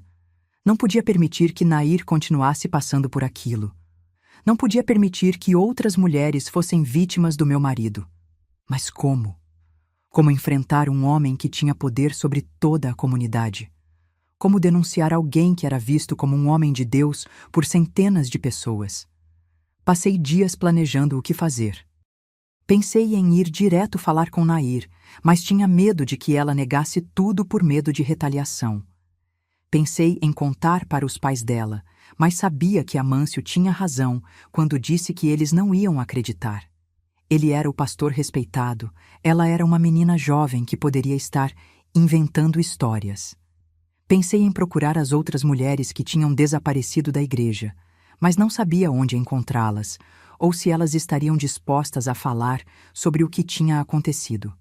Não podia permitir que Nair continuasse passando por aquilo. Não podia permitir que outras mulheres fossem vítimas do meu marido. Mas como? Como enfrentar um homem que tinha poder sobre toda a comunidade? Como denunciar alguém que era visto como um homem de Deus por centenas de pessoas? Passei dias planejando o que fazer. Pensei em ir direto falar com Nair, mas tinha medo de que ela negasse tudo por medo de retaliação. Pensei em contar para os pais dela, mas sabia que Amâncio tinha razão quando disse que eles não iam acreditar. Ele era o pastor respeitado, ela era uma menina jovem que poderia estar inventando histórias. Pensei em procurar as outras mulheres que tinham desaparecido da igreja, mas não sabia onde encontrá-las, ou se elas estariam dispostas a falar sobre o que tinha acontecido.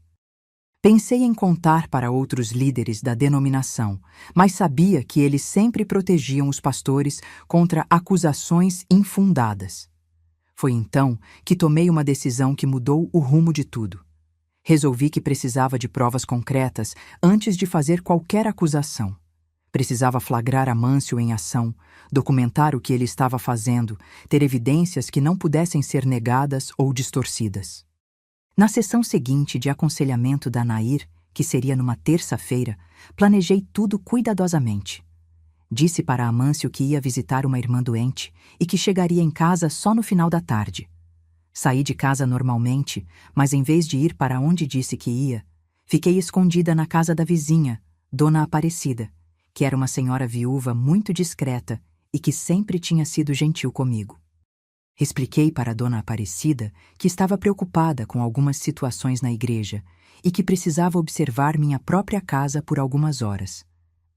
Pensei em contar para outros líderes da denominação, mas sabia que eles sempre protegiam os pastores contra acusações infundadas. Foi então que tomei uma decisão que mudou o rumo de tudo. Resolvi que precisava de provas concretas antes de fazer qualquer acusação. Precisava flagrar Amâncio em ação, documentar o que ele estava fazendo, ter evidências que não pudessem ser negadas ou distorcidas. Na sessão seguinte de aconselhamento da Nair, que seria numa terça-feira, planejei tudo cuidadosamente. Disse para Amâncio que ia visitar uma irmã doente e que chegaria em casa só no final da tarde. Saí de casa normalmente, mas em vez de ir para onde disse que ia, fiquei escondida na casa da vizinha, Dona Aparecida, que era uma senhora viúva muito discreta e que sempre tinha sido gentil comigo. Expliquei para Dona Aparecida que estava preocupada com algumas situações na igreja e que precisava observar minha própria casa por algumas horas.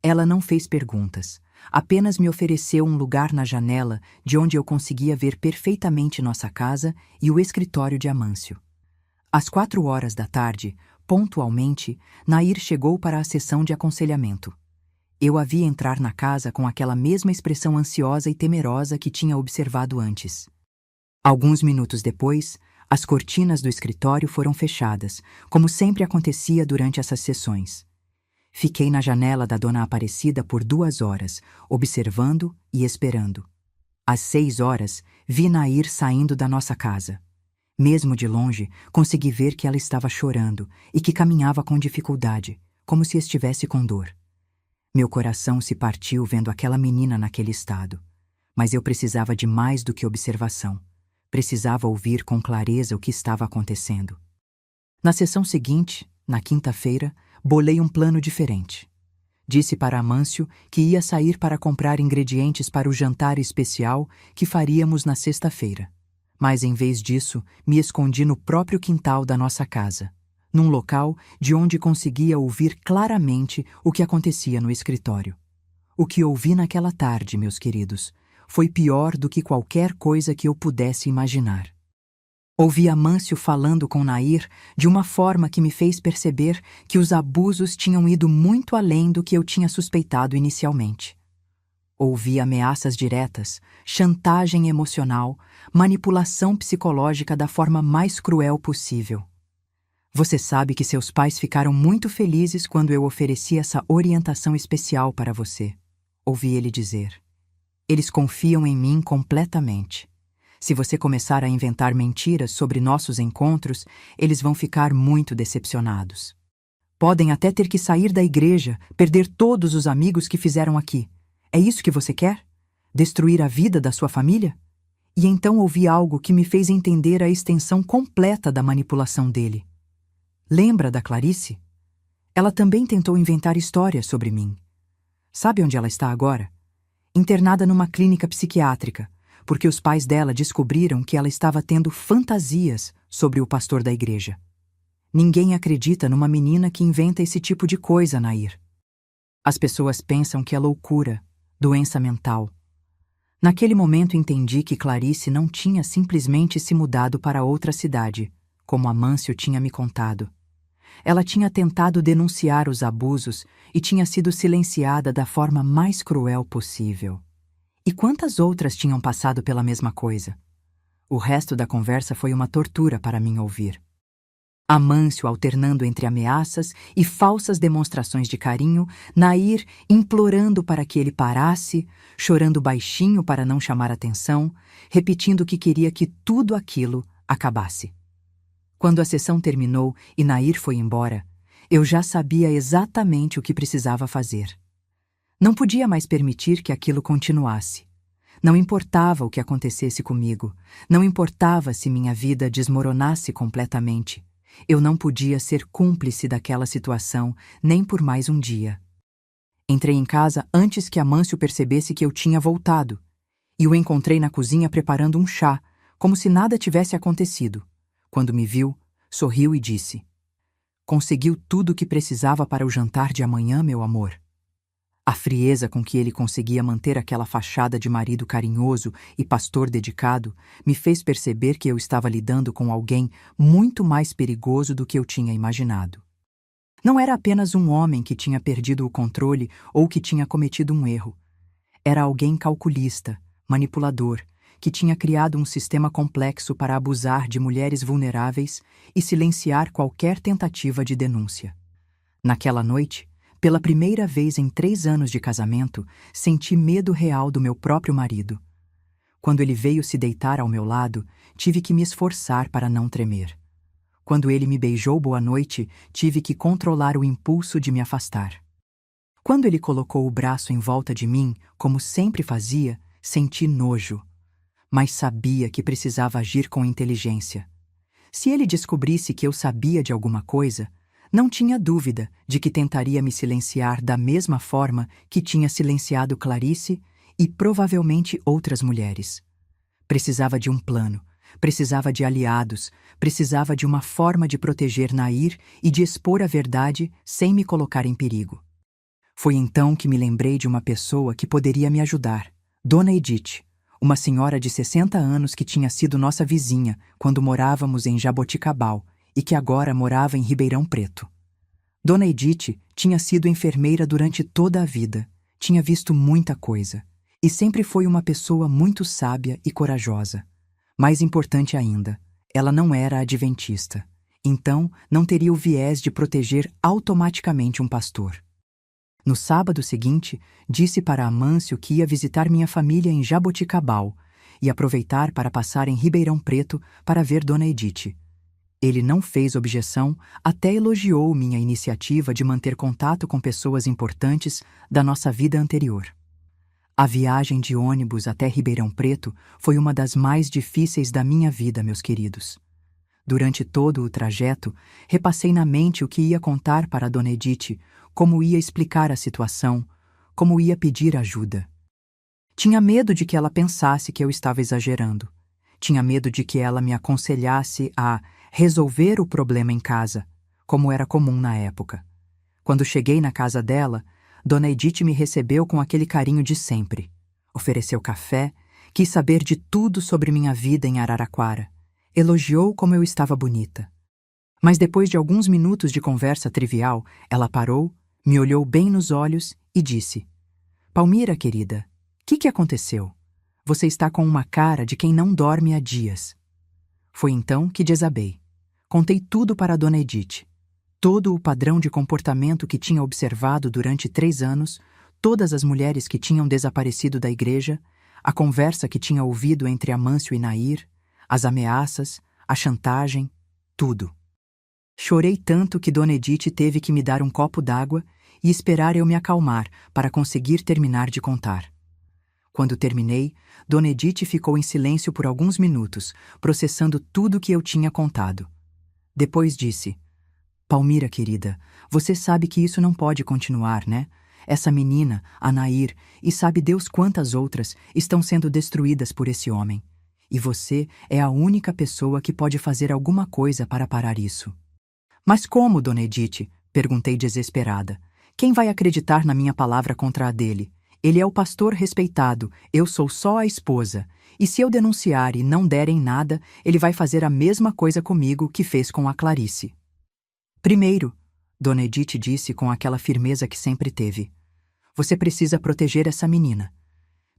Ela não fez perguntas, apenas me ofereceu um lugar na janela de onde eu conseguia ver perfeitamente nossa casa e o escritório de Amâncio. Às 4 horas da tarde, pontualmente, Nair chegou para a sessão de aconselhamento. Eu a vi entrar na casa com aquela mesma expressão ansiosa e temerosa que tinha observado antes. Alguns minutos depois, as cortinas do escritório foram fechadas, como sempre acontecia durante essas sessões. Fiquei na janela da Dona Aparecida por 2 horas, observando e esperando. Às 6 horas, vi Nair saindo da nossa casa. Mesmo de longe, consegui ver que ela estava chorando e que caminhava com dificuldade, como se estivesse com dor. Meu coração se partiu vendo aquela menina naquele estado, mas eu precisava de mais do que observação. Precisava ouvir com clareza o que estava acontecendo. Na sessão seguinte, na quinta-feira, bolei um plano diferente. Disse para Amâncio que ia sair para comprar ingredientes para o jantar especial que faríamos na sexta-feira. Mas, em vez disso, me escondi no próprio quintal da nossa casa, num local de onde conseguia ouvir claramente o que acontecia no escritório. O que ouvi naquela tarde, meus queridos, foi pior do que qualquer coisa que eu pudesse imaginar. Ouvi Amâncio falando com Nair de uma forma que me fez perceber que os abusos tinham ido muito além do que eu tinha suspeitado inicialmente. Ouvi ameaças diretas, chantagem emocional, manipulação psicológica da forma mais cruel possível. Você sabe que seus pais ficaram muito felizes quando eu ofereci essa orientação especial para você, ouvi ele dizer. Eles confiam em mim completamente. Se você começar a inventar mentiras sobre nossos encontros, eles vão ficar muito decepcionados. Podem até ter que sair da igreja, perder todos os amigos que fizeram aqui. É isso que você quer? Destruir a vida da sua família? E então ouvi algo que me fez entender a extensão completa da manipulação dele. Lembra da Clarice? Ela também tentou inventar histórias sobre mim. Sabe onde ela está agora? Internada numa clínica psiquiátrica, porque os pais dela descobriram que ela estava tendo fantasias sobre o pastor da igreja. Ninguém acredita numa menina que inventa esse tipo de coisa, Nair. As pessoas pensam que é loucura, doença mental. Naquele momento entendi que Clarice não tinha simplesmente se mudado para outra cidade, como Amâncio tinha me contado. Ela tinha tentado denunciar os abusos e tinha sido silenciada da forma mais cruel possível. E quantas outras tinham passado pela mesma coisa? O resto da conversa foi uma tortura para mim ouvir. Amâncio alternando entre ameaças e falsas demonstrações de carinho, Nair implorando para que ele parasse, chorando baixinho para não chamar atenção, repetindo que queria que tudo aquilo acabasse. Quando a sessão terminou e Nair foi embora, eu já sabia exatamente o que precisava fazer. Não podia mais permitir que aquilo continuasse. Não importava o que acontecesse comigo, não importava se minha vida desmoronasse completamente. Eu não podia ser cúmplice daquela situação, nem por mais um dia. Entrei em casa antes que Amâncio percebesse que eu tinha voltado, e o encontrei na cozinha preparando um chá, como se nada tivesse acontecido. Quando me viu, sorriu e disse: "Conseguiu tudo o que precisava para o jantar de amanhã, meu amor?" A frieza com que ele conseguia manter aquela fachada de marido carinhoso e pastor dedicado me fez perceber que eu estava lidando com alguém muito mais perigoso do que eu tinha imaginado. Não era apenas um homem que tinha perdido o controle ou que tinha cometido um erro. Era alguém calculista, manipulador, que tinha criado um sistema complexo para abusar de mulheres vulneráveis e silenciar qualquer tentativa de denúncia. Naquela noite, pela primeira vez em 3 anos de casamento, senti medo real do meu próprio marido. Quando ele veio se deitar ao meu lado, tive que me esforçar para não tremer. Quando ele me beijou boa noite, tive que controlar o impulso de me afastar. Quando ele colocou o braço em volta de mim, como sempre fazia, senti nojo. Mas sabia que precisava agir com inteligência. Se ele descobrisse que eu sabia de alguma coisa, não tinha dúvida de que tentaria me silenciar da mesma forma que tinha silenciado Clarice e provavelmente outras mulheres. Precisava de um plano, precisava de aliados, precisava de uma forma de proteger Nair e de expor a verdade sem me colocar em perigo. Foi então que me lembrei de uma pessoa que poderia me ajudar, Dona Edith, uma senhora de 60 anos que tinha sido nossa vizinha quando morávamos em Jaboticabal e que agora morava em Ribeirão Preto. Dona Edith tinha sido enfermeira durante toda a vida, tinha visto muita coisa, e sempre foi uma pessoa muito sábia e corajosa. Mais importante ainda, ela não era adventista, então não teria o viés de proteger automaticamente um pastor. No sábado seguinte, disse para Amâncio que ia visitar minha família em Jaboticabal e aproveitar para passar em Ribeirão Preto para ver Dona Edith. Ele não fez objeção, até elogiou minha iniciativa de manter contato com pessoas importantes da nossa vida anterior. A viagem de ônibus até Ribeirão Preto foi uma das mais difíceis da minha vida, meus queridos. Durante todo o trajeto, repassei na mente o que ia contar para Dona Edith, como ia explicar a situação, como ia pedir ajuda. Tinha medo de que ela pensasse que eu estava exagerando. Tinha medo de que ela me aconselhasse a resolver o problema em casa, como era comum na época. Quando cheguei na casa dela, Dona Edith me recebeu com aquele carinho de sempre. Ofereceu café, quis saber de tudo sobre minha vida em Araraquara. Elogiou como eu estava bonita. Mas depois de alguns minutos de conversa trivial, ela parou, me olhou bem nos olhos e disse: "Palmira, querida, o que aconteceu? Você está com uma cara de quem não dorme há dias." Foi então que desabei. Contei tudo para a Dona Edith. Todo o padrão de comportamento que tinha observado durante 3 anos, todas as mulheres que tinham desaparecido da igreja, a conversa que tinha ouvido entre Amâncio e Nair, as ameaças, a chantagem, tudo. Chorei tanto que Dona Edith teve que me dar um copo d'água e esperar eu me acalmar para conseguir terminar de contar. Quando terminei, Dona Edith ficou em silêncio por alguns minutos, processando tudo que eu tinha contado. Depois disse: "Palmira, querida, você sabe que isso não pode continuar, né? Essa menina, a Nair, e sabe Deus quantas outras, estão sendo destruídas por esse homem. E você é a única pessoa que pode fazer alguma coisa para parar isso." "Mas como, Dona Edith?" perguntei desesperada. "Quem vai acreditar na minha palavra contra a dele? Ele é o pastor respeitado, eu sou só a esposa. E se eu denunciar e não der em nada, ele vai fazer a mesma coisa comigo que fez com a Clarice." "Primeiro," Dona Edith disse com aquela firmeza que sempre teve, "você precisa proteger essa menina.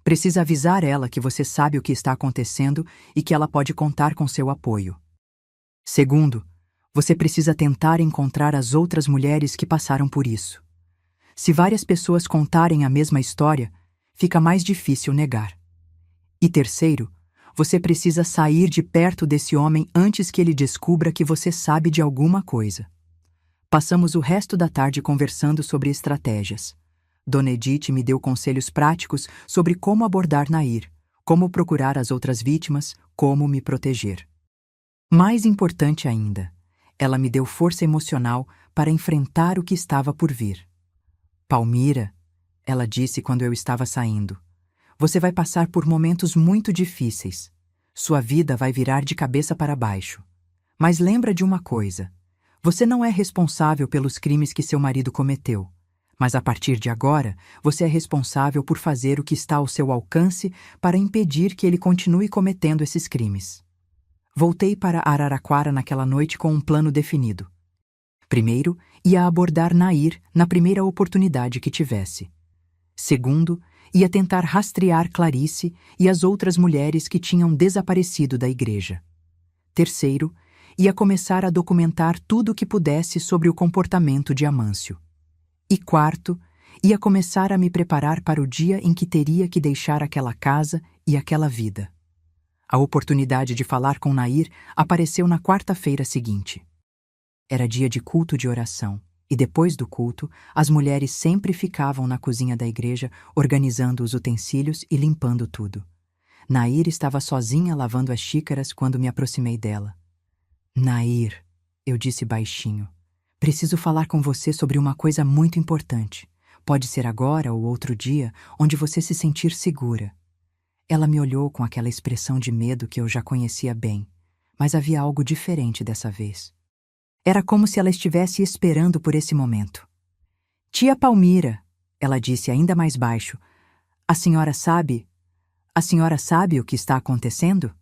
Precisa avisar ela que você sabe o que está acontecendo e que ela pode contar com seu apoio. Segundo, você precisa tentar encontrar as outras mulheres que passaram por isso. Se várias pessoas contarem a mesma história, fica mais difícil negar. E terceiro, você precisa sair de perto desse homem antes que ele descubra que você sabe de alguma coisa." Passamos o resto da tarde conversando sobre estratégias. Dona Edith me deu conselhos práticos sobre como abordar Nair, como procurar as outras vítimas, como me proteger. Mais importante ainda, ela me deu força emocional para enfrentar o que estava por vir. "Palmira," ela disse quando eu estava saindo, "você vai passar por momentos muito difíceis. Sua vida vai virar de cabeça para baixo. Mas lembra de uma coisa: você não é responsável pelos crimes que seu marido cometeu. Mas a partir de agora, você é responsável por fazer o que está ao seu alcance para impedir que ele continue cometendo esses crimes." Voltei para Araraquara naquela noite com um plano definido. Primeiro, ia abordar Nair na primeira oportunidade que tivesse. Segundo, ia tentar rastrear Clarice e as outras mulheres que tinham desaparecido da igreja. Terceiro, ia começar a documentar tudo o que pudesse sobre o comportamento de Amâncio. E quarto, ia começar a me preparar para o dia em que teria que deixar aquela casa e aquela vida. A oportunidade de falar com Nair apareceu na quarta-feira seguinte. Era dia de culto de oração, e depois do culto, as mulheres sempre ficavam na cozinha da igreja organizando os utensílios e limpando tudo. Nair estava sozinha lavando as xícaras quando me aproximei dela. "Nair," eu disse baixinho, "preciso falar com você sobre uma coisa muito importante. Pode ser agora ou outro dia, onde você se sentir segura." Ela me olhou com aquela expressão de medo que eu já conhecia bem, mas havia algo diferente dessa vez. Era como se ela estivesse esperando por esse momento. "Tia Palmira," ela disse ainda mais baixo, A senhora sabe o que está acontecendo?"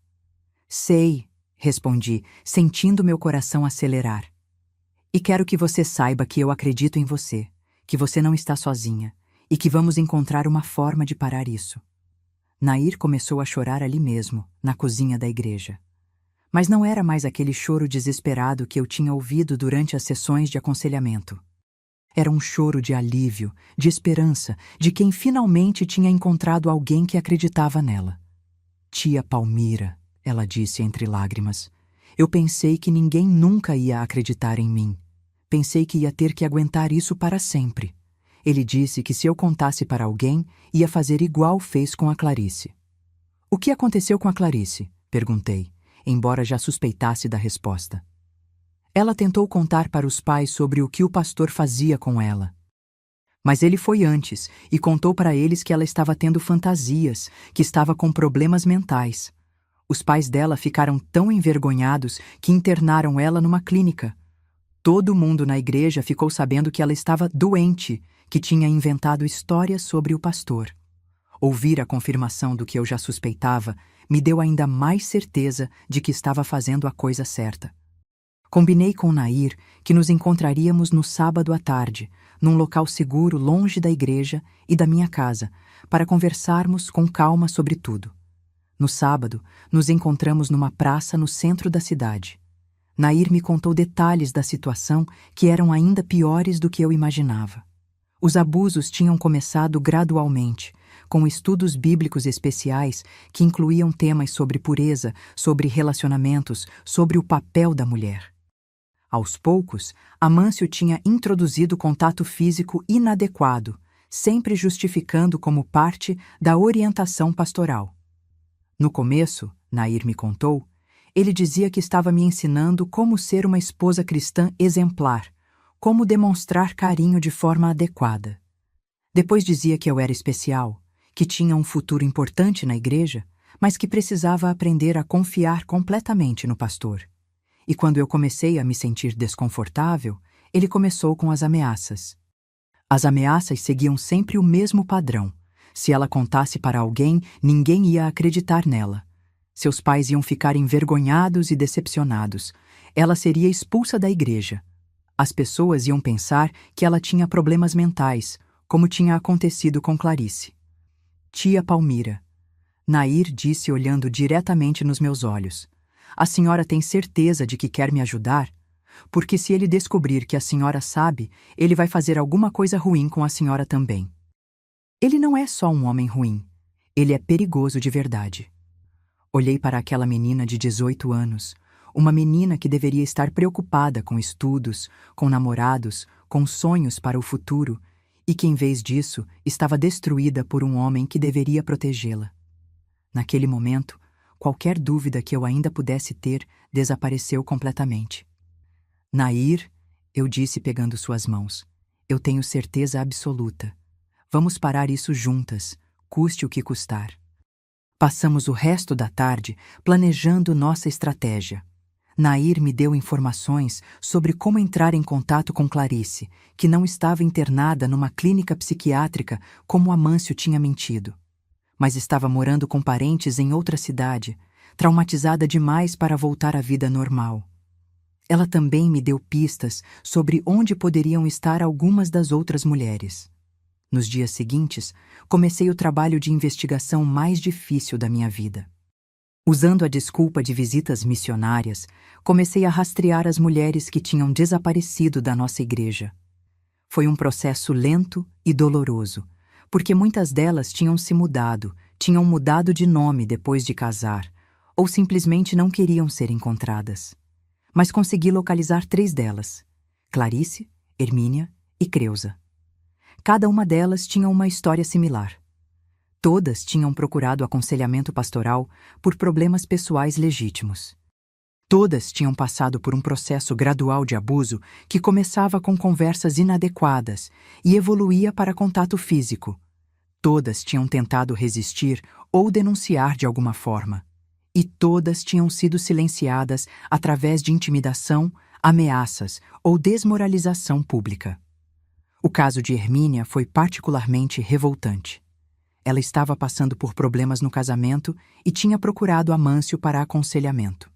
"Sei," respondi, sentindo meu coração acelerar. E quero que você saiba que eu acredito em você, que você não está sozinha, e que vamos encontrar uma forma de parar isso. Nair começou a chorar ali mesmo, na cozinha da igreja. Mas não era mais aquele choro desesperado que eu tinha ouvido durante as sessões de aconselhamento. Era um choro de alívio, de esperança, de quem finalmente tinha encontrado alguém que acreditava nela. Tia Palmira, ela disse entre lágrimas. Eu pensei que ninguém nunca ia acreditar em mim. Pensei que ia ter que aguentar isso para sempre. Ele disse que se eu contasse para alguém, ia fazer igual fez com a Clarice. O que aconteceu com a Clarice? Perguntei, embora já suspeitasse da resposta. Ela tentou contar para os pais sobre o que o pastor fazia com ela. Mas ele foi antes e contou para eles que ela estava tendo fantasias, que estava com problemas mentais. Os pais dela ficaram tão envergonhados que internaram ela numa clínica. Todo mundo na igreja ficou sabendo que ela estava doente, que tinha inventado histórias sobre o pastor. Ouvir a confirmação do que eu já suspeitava me deu ainda mais certeza de que estava fazendo a coisa certa. Combinei com Nair que nos encontraríamos no sábado à tarde, num local seguro longe da igreja e da minha casa, para conversarmos com calma sobre tudo. No sábado, nos encontramos numa praça no centro da cidade. Nair me contou detalhes da situação que eram ainda piores do que eu imaginava. Os abusos tinham começado gradualmente, com estudos bíblicos especiais que incluíam temas sobre pureza, sobre relacionamentos, sobre o papel da mulher. Aos poucos, Amâncio tinha introduzido contato físico inadequado, sempre justificando como parte da orientação pastoral. No começo, Nair me contou, ele dizia que estava me ensinando como ser uma esposa cristã exemplar, como demonstrar carinho de forma adequada. Depois dizia que eu era especial, que tinha um futuro importante na igreja, mas que precisava aprender a confiar completamente no pastor. E quando eu comecei a me sentir desconfortável, ele começou com as ameaças. As ameaças seguiam sempre o mesmo padrão. Se ela contasse para alguém, ninguém ia acreditar nela. Seus pais iam ficar envergonhados e decepcionados. Ela seria expulsa da igreja. As pessoas iam pensar que ela tinha problemas mentais, como tinha acontecido com Clarice. Tia Palmira. Nair disse olhando diretamente nos meus olhos. A senhora tem certeza de que quer me ajudar? Porque se ele descobrir que a senhora sabe, ele vai fazer alguma coisa ruim com a senhora também. Ele não é só um homem ruim. Ele é perigoso de verdade. Olhei para aquela menina de 18 anos, uma menina que deveria estar preocupada com estudos, com namorados, com sonhos para o futuro, e que, em vez disso, estava destruída por um homem que deveria protegê-la. Naquele momento, qualquer dúvida que eu ainda pudesse ter desapareceu completamente. Nair, eu disse pegando suas mãos, eu tenho certeza absoluta. Vamos parar isso juntas, custe o que custar. Passamos o resto da tarde planejando nossa estratégia. Nair me deu informações sobre como entrar em contato com Clarice, que não estava internada numa clínica psiquiátrica como Amâncio tinha mentido, mas estava morando com parentes em outra cidade, traumatizada demais para voltar à vida normal. Ela também me deu pistas sobre onde poderiam estar algumas das outras mulheres. Nos dias seguintes, comecei o trabalho de investigação mais difícil da minha vida. Usando a desculpa de visitas missionárias, comecei a rastrear as mulheres que tinham desaparecido da nossa igreja. Foi um processo lento e doloroso, porque muitas delas tinham se mudado, tinham mudado de nome depois de casar, ou simplesmente não queriam ser encontradas. Mas consegui localizar 3 delas: Clarice, Hermínia e Creusa. Cada uma delas tinha uma história similar. Todas tinham procurado aconselhamento pastoral por problemas pessoais legítimos. Todas tinham passado por um processo gradual de abuso que começava com conversas inadequadas e evoluía para contato físico. Todas tinham tentado resistir ou denunciar de alguma forma. E todas tinham sido silenciadas através de intimidação, ameaças ou desmoralização pública. O caso de Hermínia foi particularmente revoltante. Ela estava passando por problemas no casamento e tinha procurado Amâncio para aconselhamento.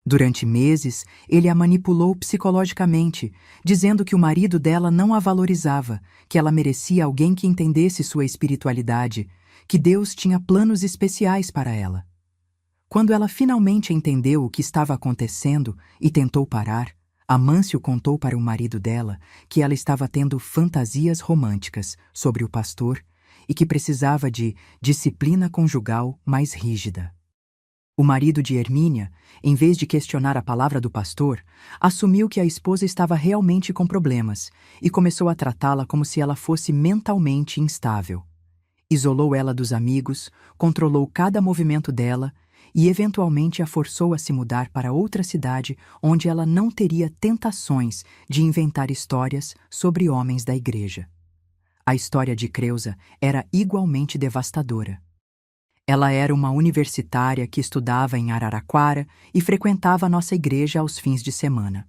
Durante meses, ele a manipulou psicologicamente, dizendo que o marido dela não a valorizava, que ela merecia alguém que entendesse sua espiritualidade, que Deus tinha planos especiais para ela. Quando ela finalmente entendeu o que estava acontecendo e tentou parar, Amâncio contou para o marido dela que ela estava tendo fantasias românticas sobre o pastor e que precisava de disciplina conjugal mais rígida. O marido de Hermínia, em vez de questionar a palavra do pastor, assumiu que a esposa estava realmente com problemas e começou a tratá-la como se ela fosse mentalmente instável. Isolou ela dos amigos, controlou cada movimento dela e eventualmente a forçou a se mudar para outra cidade onde ela não teria tentações de inventar histórias sobre homens da igreja. A história de Creusa era igualmente devastadora. Ela era uma universitária que estudava em Araraquara e frequentava nossa igreja aos fins de semana.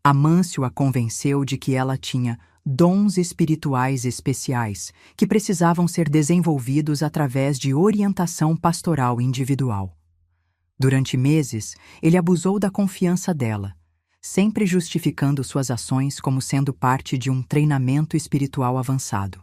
Amâncio a convenceu de que ela tinha dons espirituais especiais que precisavam ser desenvolvidos através de orientação pastoral individual. Durante meses, ele abusou da confiança dela, sempre justificando suas ações como sendo parte de um treinamento espiritual avançado.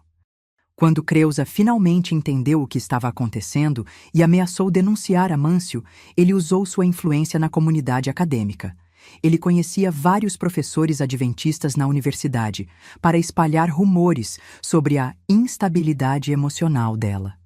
Quando Creusa finalmente entendeu o que estava acontecendo e ameaçou denunciar Amâncio, ele usou sua influência na comunidade acadêmica. Ele conhecia vários professores adventistas na universidade para espalhar rumores sobre a instabilidade emocional dela.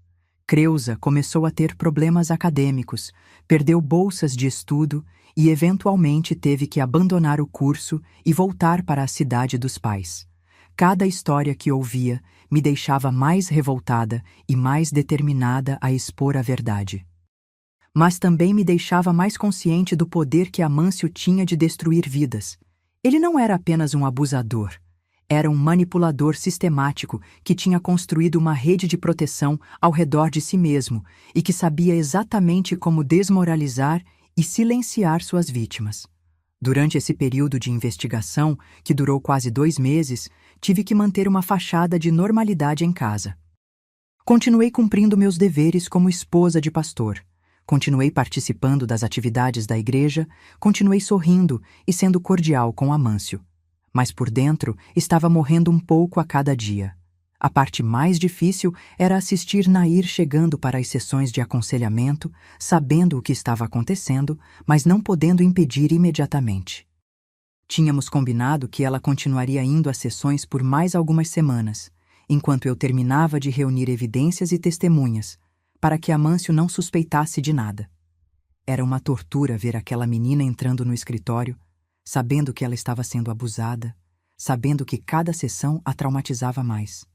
Creusa começou a ter problemas acadêmicos, perdeu bolsas de estudo e eventualmente teve que abandonar o curso e voltar para a cidade dos pais. Cada história que ouvia me deixava mais revoltada e mais determinada a expor a verdade. Mas também me deixava mais consciente do poder que Amâncio tinha de destruir vidas. Ele não era apenas um abusador. Era um manipulador sistemático que tinha construído uma rede de proteção ao redor de si mesmo e que sabia exatamente como desmoralizar e silenciar suas vítimas. Durante esse período de investigação, que durou quase 2 meses, tive que manter uma fachada de normalidade em casa. Continuei cumprindo meus deveres como esposa de pastor. Continuei participando das atividades da igreja, continuei sorrindo e sendo cordial com Amâncio. Mas por dentro estava morrendo um pouco a cada dia. A parte mais difícil era assistir Nair chegando para as sessões de aconselhamento, sabendo o que estava acontecendo, mas não podendo impedir imediatamente. Tínhamos combinado que ela continuaria indo às sessões por mais algumas semanas, enquanto eu terminava de reunir evidências e testemunhas, para que Amâncio não suspeitasse de nada. Era uma tortura ver aquela menina entrando no escritório, sabendo que ela estava sendo abusada, sabendo que cada sessão a traumatizava mais.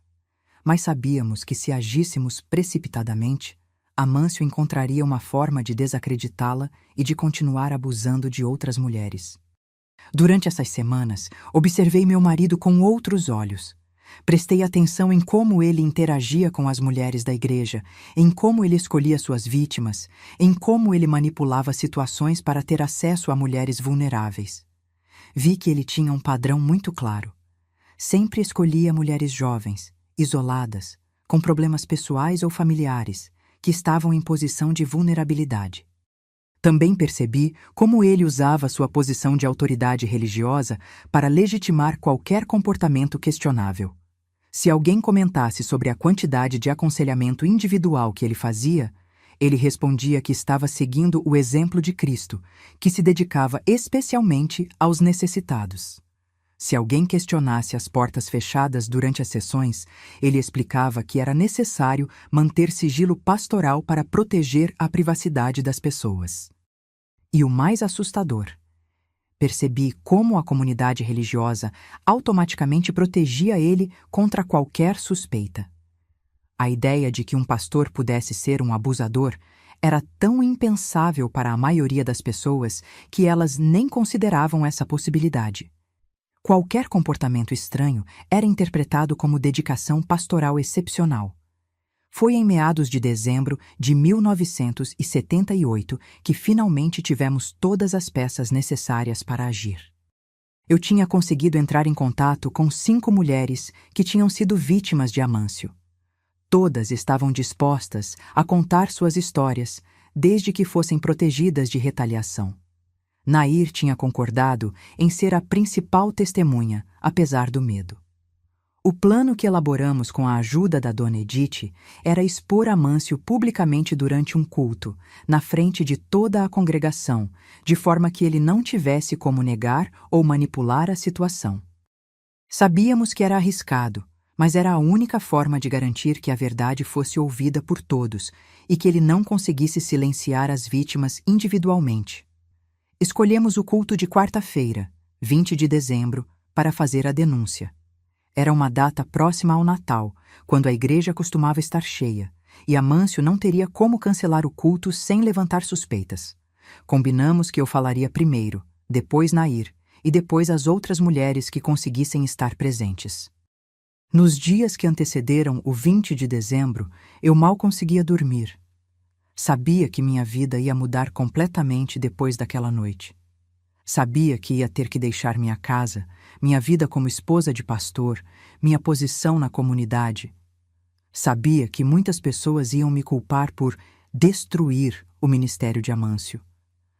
Mas sabíamos que se agíssemos precipitadamente, Amâncio encontraria uma forma de desacreditá-la e de continuar abusando de outras mulheres. Durante essas semanas, observei meu marido com outros olhos. Prestei atenção em como ele interagia com as mulheres da igreja, em como ele escolhia suas vítimas, em como ele manipulava situações para ter acesso a mulheres vulneráveis. Vi que ele tinha um padrão muito claro. Sempre escolhia mulheres jovens, isoladas, com problemas pessoais ou familiares, que estavam em posição de vulnerabilidade. Também percebi como ele usava sua posição de autoridade religiosa para legitimar qualquer comportamento questionável. Se alguém comentasse sobre a quantidade de aconselhamento individual que ele fazia, ele respondia que estava seguindo o exemplo de Cristo, que se dedicava especialmente aos necessitados. Se alguém questionasse as portas fechadas durante as sessões, ele explicava que era necessário manter sigilo pastoral para proteger a privacidade das pessoas. E o mais assustador, percebi como a comunidade religiosa automaticamente protegia ele contra qualquer suspeita. A ideia de que um pastor pudesse ser um abusador era tão impensável para a maioria das pessoas que elas nem consideravam essa possibilidade. Qualquer comportamento estranho era interpretado como dedicação pastoral excepcional. Foi em meados de dezembro de 1978 que finalmente tivemos todas as peças necessárias para agir. Eu tinha conseguido entrar em contato com 5 mulheres que tinham sido vítimas de Amâncio. Todas estavam dispostas a contar suas histórias, desde que fossem protegidas de retaliação. Nair tinha concordado em ser a principal testemunha, apesar do medo. O plano que elaboramos com a ajuda da dona Edith era expor Amâncio publicamente durante um culto, na frente de toda a congregação, de forma que ele não tivesse como negar ou manipular a situação. Sabíamos que era arriscado, mas era a única forma de garantir que a verdade fosse ouvida por todos e que ele não conseguisse silenciar as vítimas individualmente. Escolhemos o culto de quarta-feira, 20 de dezembro, para fazer a denúncia. Era uma data próxima ao Natal, quando a igreja costumava estar cheia, e Amâncio não teria como cancelar o culto sem levantar suspeitas. Combinamos que eu falaria primeiro, depois Nair, e depois as outras mulheres que conseguissem estar presentes. Nos dias que antecederam o 20 de dezembro, eu mal conseguia dormir. Sabia que minha vida ia mudar completamente depois daquela noite. Sabia que ia ter que deixar minha casa, minha vida como esposa de pastor, minha posição na comunidade. Sabia que muitas pessoas iam me culpar por destruir o ministério de Amâncio.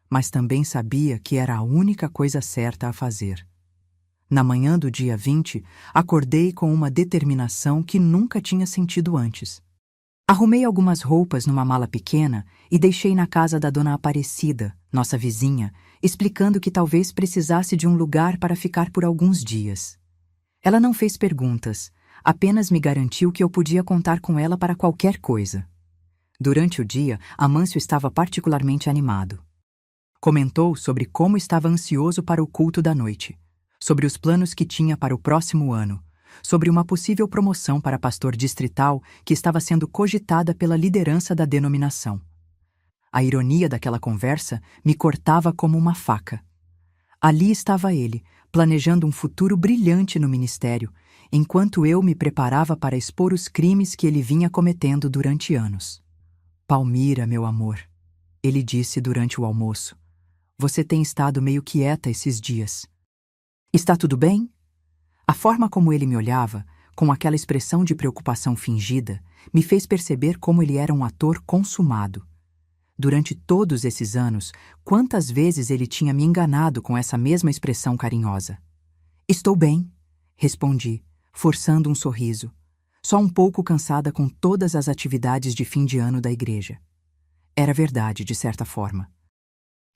Mas também sabia que era a única coisa certa a fazer. Na manhã do dia 20, acordei com uma determinação que nunca tinha sentido antes. Arrumei algumas roupas numa mala pequena e deixei na casa da dona Aparecida, nossa vizinha, explicando que talvez precisasse de um lugar para ficar por alguns dias. Ela não fez perguntas, apenas me garantiu que eu podia contar com ela para qualquer coisa. Durante o dia, Amâncio estava particularmente animado. Comentou sobre como estava ansioso para o culto da noite, sobre os planos que tinha para o próximo ano, sobre uma possível promoção para pastor distrital que estava sendo cogitada pela liderança da denominação. A ironia daquela conversa me cortava como uma faca. Ali estava ele, planejando um futuro brilhante no ministério, enquanto eu me preparava para expor os crimes que ele vinha cometendo durante anos. "Palmira, meu amor", ele disse durante o almoço, "você tem estado meio quieta esses dias. Está tudo bem?" A forma como ele me olhava, com aquela expressão de preocupação fingida, me fez perceber como ele era um ator consumado. Durante todos esses anos, quantas vezes ele tinha me enganado com essa mesma expressão carinhosa. "Estou bem", respondi, forçando um sorriso, só um pouco cansada com todas as atividades de fim de ano da igreja. Era verdade, de certa forma.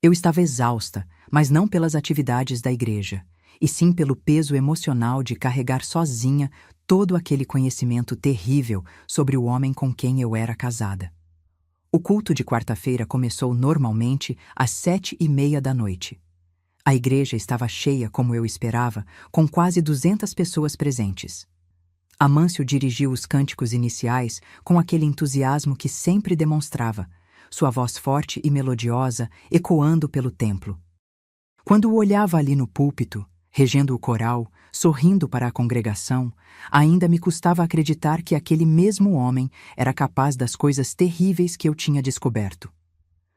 Eu estava exausta, mas não pelas atividades da igreja, e sim pelo peso emocional de carregar sozinha todo aquele conhecimento terrível sobre o homem com quem eu era casada. O culto de quarta-feira começou normalmente às 7:30 da noite. A igreja estava cheia como eu esperava, com quase 200 pessoas presentes. Amâncio dirigiu os cânticos iniciais com aquele entusiasmo que sempre demonstrava, sua voz forte e melodiosa ecoando pelo templo. Quando o olhava ali no púlpito, regendo o coral, sorrindo para a congregação, ainda me custava acreditar que aquele mesmo homem era capaz das coisas terríveis que eu tinha descoberto.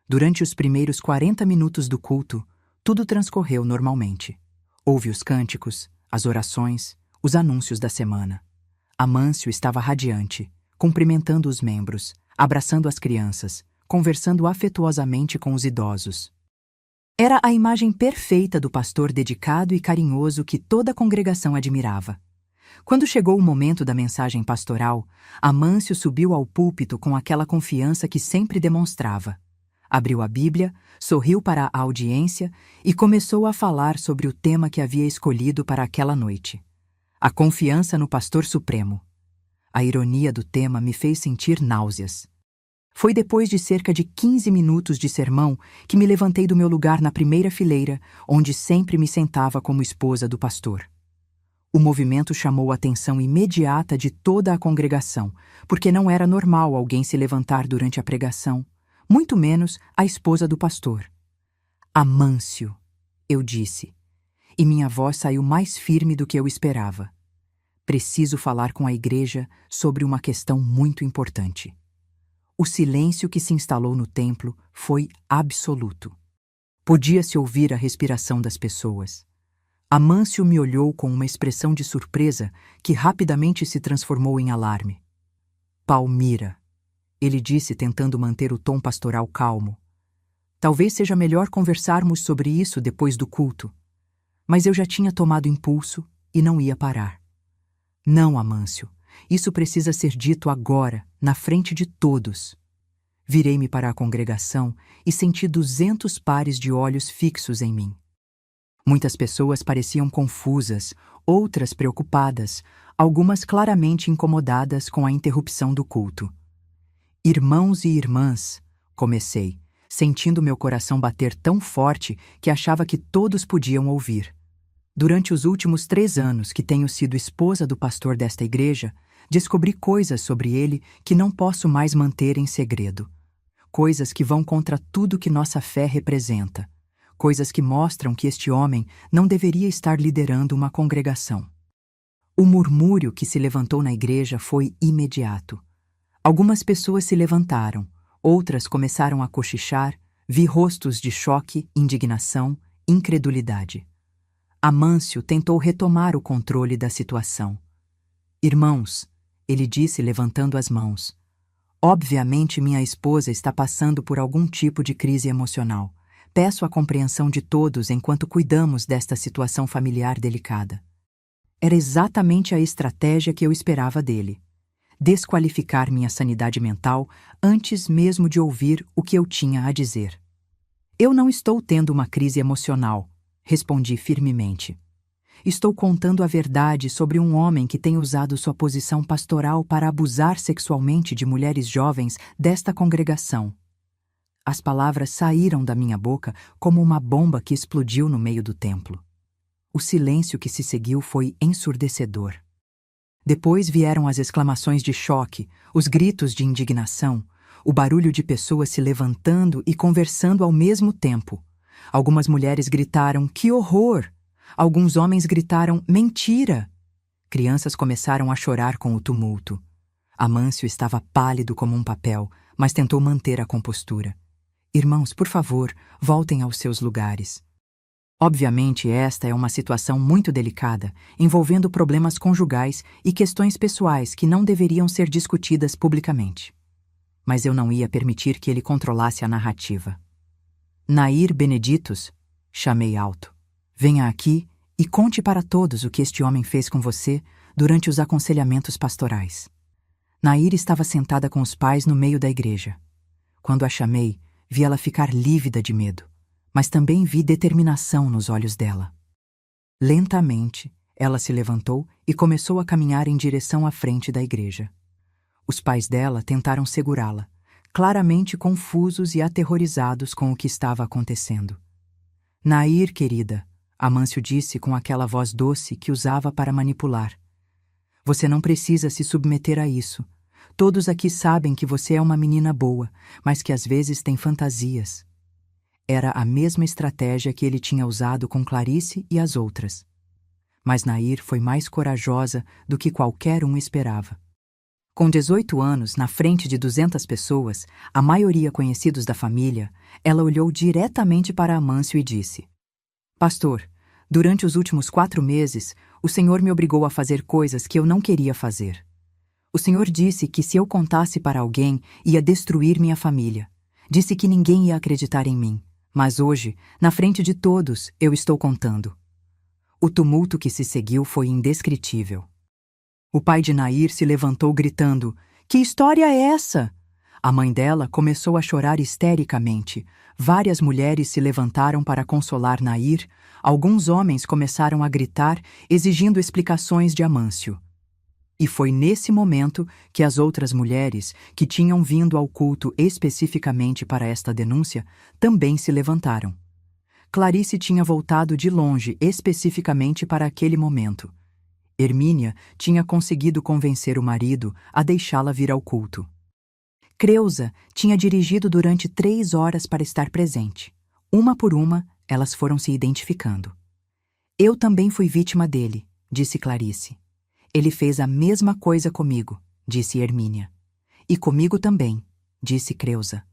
Durante os primeiros 40 minutos do culto, tudo transcorreu normalmente. Houve os cânticos, as orações, os anúncios da semana. Amâncio estava radiante, cumprimentando os membros, abraçando as crianças, conversando afetuosamente com os idosos. Era a imagem perfeita do pastor dedicado e carinhoso que toda a congregação admirava. Quando chegou o momento da mensagem pastoral, Amâncio subiu ao púlpito com aquela confiança que sempre demonstrava. Abriu a Bíblia, sorriu para a audiência e começou a falar sobre o tema que havia escolhido para aquela noite: a confiança no Pastor Supremo. A ironia do tema me fez sentir náuseas. Foi depois de cerca de 15 minutos de sermão que me levantei do meu lugar na primeira fileira, onde sempre me sentava como esposa do pastor. O movimento chamou a atenção imediata de toda a congregação, porque não era normal alguém se levantar durante a pregação, muito menos a esposa do pastor. "Amâncio", eu disse, e minha voz saiu mais firme do que eu esperava. "Preciso falar com a igreja sobre uma questão muito importante." O silêncio que se instalou no templo foi absoluto. Podia-se ouvir a respiração das pessoas. Amâncio me olhou com uma expressão de surpresa que rapidamente se transformou em alarme. "Palmira", ele disse tentando manter o tom pastoral calmo. Talvez seja melhor conversarmos sobre isso depois do culto. Mas eu já tinha tomado impulso e não ia parar. Não, Amâncio, isso precisa ser dito agora, na frente de todos. Virei-me para a congregação e senti 200 pares de olhos fixos em mim. Muitas pessoas pareciam confusas, outras preocupadas, algumas claramente incomodadas com a interrupção do culto. Irmãos e irmãs, comecei, sentindo meu coração bater tão forte que achava que todos podiam ouvir. Durante os últimos 3 anos que tenho sido esposa do pastor desta igreja, descobri coisas sobre ele que não posso mais manter em segredo. Coisas que vão contra tudo que nossa fé representa. Coisas que mostram que este homem não deveria estar liderando uma congregação. O murmúrio que se levantou na igreja foi imediato. Algumas pessoas se levantaram, outras começaram a cochichar, vi rostos de choque, indignação, incredulidade. Amâncio tentou retomar o controle da situação. Irmãos, ele disse levantando as mãos, obviamente minha esposa está passando por algum tipo de crise emocional. Peço a compreensão de todos enquanto cuidamos desta situação familiar delicada. Era exatamente a estratégia que eu esperava dele. Desqualificar minha sanidade mental antes mesmo de ouvir o que eu tinha a dizer. Eu não estou tendo uma crise emocional, respondi firmemente. Estou contando a verdade sobre um homem que tem usado sua posição pastoral para abusar sexualmente de mulheres jovens desta congregação. As palavras saíram da minha boca como uma bomba que explodiu no meio do templo. O silêncio que se seguiu foi ensurdecedor. Depois vieram as exclamações de choque, os gritos de indignação, o barulho de pessoas se levantando e conversando ao mesmo tempo. Algumas mulheres gritaram, "Que horror!" Alguns homens gritaram, "Mentira!" Crianças começaram a chorar com o tumulto. Amâncio estava pálido como um papel, mas tentou manter a compostura. Irmãos, por favor, voltem aos seus lugares. Obviamente, esta é uma situação muito delicada, envolvendo problemas conjugais e questões pessoais que não deveriam ser discutidas publicamente. Mas eu não ia permitir que ele controlasse a narrativa. Nair Beneditos, chamei alto. Venha aqui e conte para todos o que este homem fez com você durante os aconselhamentos pastorais. Nair estava sentada com os pais no meio da igreja. Quando a chamei, vi ela ficar lívida de medo, mas também vi determinação nos olhos dela. Lentamente, ela se levantou e começou a caminhar em direção à frente da igreja. Os pais dela tentaram segurá-la, claramente confusos e aterrorizados com o que estava acontecendo. Nair, querida, Amâncio disse com aquela voz doce que usava para manipular. Você não precisa se submeter a isso. Todos aqui sabem que você é uma menina boa, mas que às vezes tem fantasias. Era a mesma estratégia que ele tinha usado com Clarice e as outras. Mas Nair foi mais corajosa do que qualquer um esperava. Com 18 anos, na frente de 200 pessoas, a maioria conhecidos da família, ela olhou diretamente para Amâncio e disse: Pastor, durante os últimos 4 meses, o Senhor me obrigou a fazer coisas que eu não queria fazer. O Senhor disse que se eu contasse para alguém, ia destruir minha família. Disse que ninguém ia acreditar em mim. Mas hoje, na frente de todos, eu estou contando. O tumulto que se seguiu foi indescritível. O pai de Nair se levantou gritando, "Que história é essa?" A mãe dela começou a chorar histericamente. Várias mulheres se levantaram para consolar Nair. Alguns homens começaram a gritar, exigindo explicações de Amâncio. E foi nesse momento que as outras mulheres, que tinham vindo ao culto especificamente para esta denúncia, também se levantaram. Clarice tinha voltado de longe especificamente para aquele momento. Hermínia tinha conseguido convencer o marido a deixá-la vir ao culto. Creusa tinha dirigido durante 3 horas para estar presente. Uma por uma, elas foram se identificando. Eu também fui vítima dele, disse Clarice. Ele fez a mesma coisa comigo, disse Hermínia. E comigo também, disse Creusa.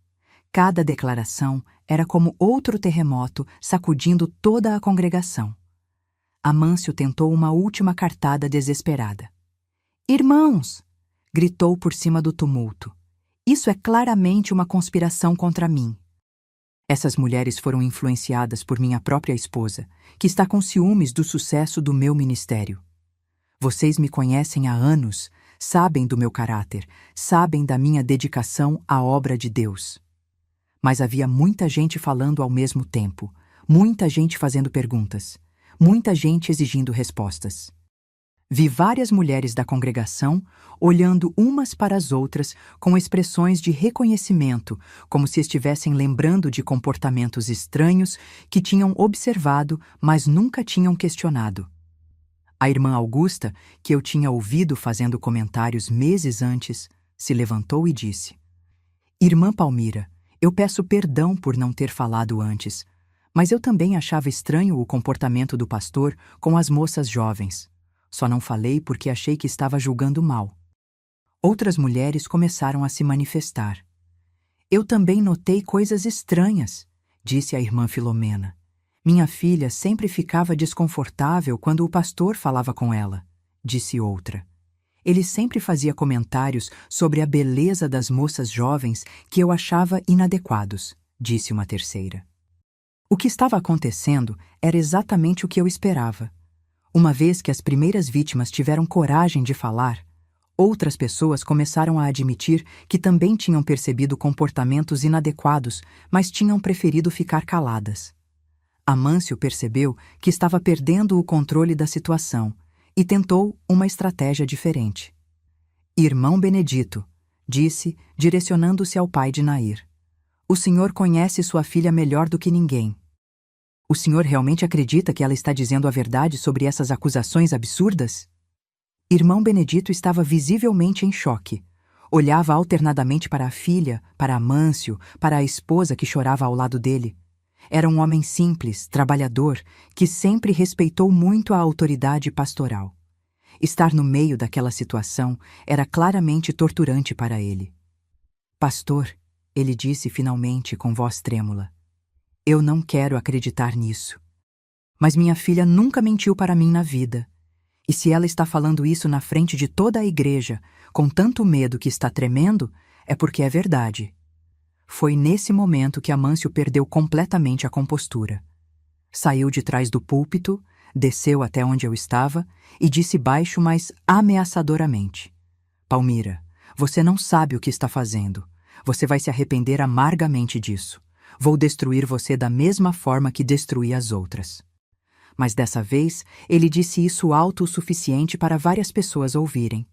Cada declaração era como outro terremoto sacudindo toda a congregação. Amâncio tentou uma última cartada desesperada. Irmãos! Gritou por cima do tumulto. Isso é claramente uma conspiração contra mim. Essas mulheres foram influenciadas por minha própria esposa, que está com ciúmes do sucesso do meu ministério. Vocês me conhecem há anos, sabem do meu caráter, sabem da minha dedicação à obra de Deus. Mas havia muita gente falando ao mesmo tempo, muita gente fazendo perguntas, muita gente exigindo respostas. Vi várias mulheres da congregação olhando umas para as outras com expressões de reconhecimento, como se estivessem lembrando de comportamentos estranhos que tinham observado, mas nunca tinham questionado. A irmã Augusta, que eu tinha ouvido fazendo comentários meses antes, se levantou e disse: Irmã Palmira, eu peço perdão por não ter falado antes, mas eu também achava estranho o comportamento do pastor com as moças jovens. Só não falei porque achei que estava julgando mal. Outras mulheres começaram a se manifestar. Eu também notei coisas estranhas, disse a irmã Filomena. Minha filha sempre ficava desconfortável quando o pastor falava com ela, disse outra. Ele sempre fazia comentários sobre a beleza das moças jovens que eu achava inadequados, disse uma terceira. O que estava acontecendo era exatamente o que eu esperava. Uma vez que as primeiras vítimas tiveram coragem de falar, outras pessoas começaram a admitir que também tinham percebido comportamentos inadequados, mas tinham preferido ficar caladas. Amâncio percebeu que estava perdendo o controle da situação e tentou uma estratégia diferente. Irmão Benedito, disse, direcionando-se ao pai de Nair. O senhor conhece sua filha melhor do que ninguém. O senhor realmente acredita que ela está dizendo a verdade sobre essas acusações absurdas? Irmão Benedito estava visivelmente em choque. Olhava alternadamente para a filha, para Amâncio, para a esposa que chorava ao lado dele. Era um homem simples, trabalhador, que sempre respeitou muito a autoridade pastoral. Estar no meio daquela situação era claramente torturante para ele. Pastor, ele disse finalmente com voz trêmula, eu não quero acreditar nisso. Mas minha filha nunca mentiu para mim na vida. E se ela está falando isso na frente de toda a igreja, com tanto medo que está tremendo, é porque é verdade. Foi nesse momento que Amâncio perdeu completamente a compostura. Saiu de trás do púlpito, desceu até onde eu estava e disse baixo, mas ameaçadoramente: Palmira, você não sabe o que está fazendo. Você vai se arrepender amargamente disso. Vou destruir você da mesma forma que destruí as outras. Mas dessa vez, ele disse isso alto o suficiente para várias pessoas ouvirem.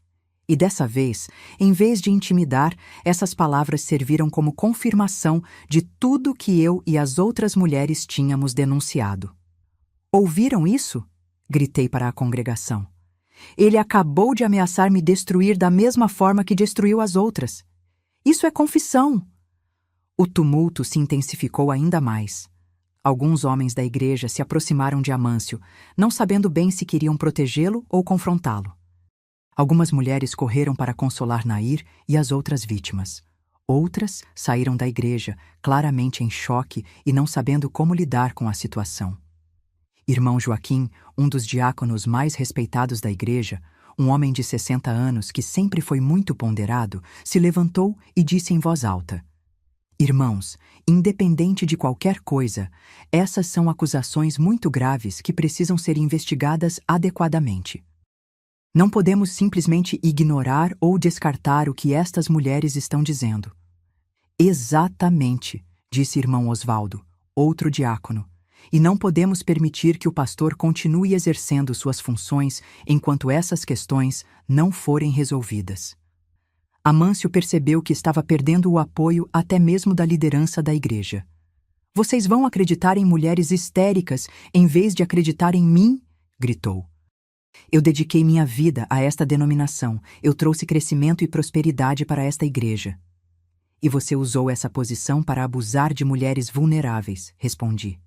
E dessa vez, em vez de intimidar, essas palavras serviram como confirmação de tudo que eu e as outras mulheres tínhamos denunciado. Ouviram isso? Gritei para a congregação. Ele acabou de ameaçar me destruir da mesma forma que destruiu as outras. Isso é confissão! O tumulto se intensificou ainda mais. Alguns homens da igreja se aproximaram de Amâncio, não sabendo bem se queriam protegê-lo ou confrontá-lo. Algumas mulheres correram para consolar Nair e as outras vítimas. Outras saíram da igreja, claramente em choque e não sabendo como lidar com a situação. Irmão Joaquim, um dos diáconos mais respeitados da igreja, um homem de 60 anos que sempre foi muito ponderado, se levantou e disse em voz alta: Irmãos, independente de qualquer coisa, essas são acusações muito graves que precisam ser investigadas adequadamente. Não podemos simplesmente ignorar ou descartar o que estas mulheres estão dizendo. Exatamente, disse irmão Osvaldo, outro diácono, e não podemos permitir que o pastor continue exercendo suas funções enquanto essas questões não forem resolvidas. Amâncio percebeu que estava perdendo o apoio até mesmo da liderança da igreja. Vocês vão acreditar em mulheres histéricas em vez de acreditar em mim? Gritou. Eu dediquei minha vida a esta denominação. Eu trouxe crescimento e prosperidade para esta igreja. E você usou essa posição para abusar de mulheres vulneráveis, respondi.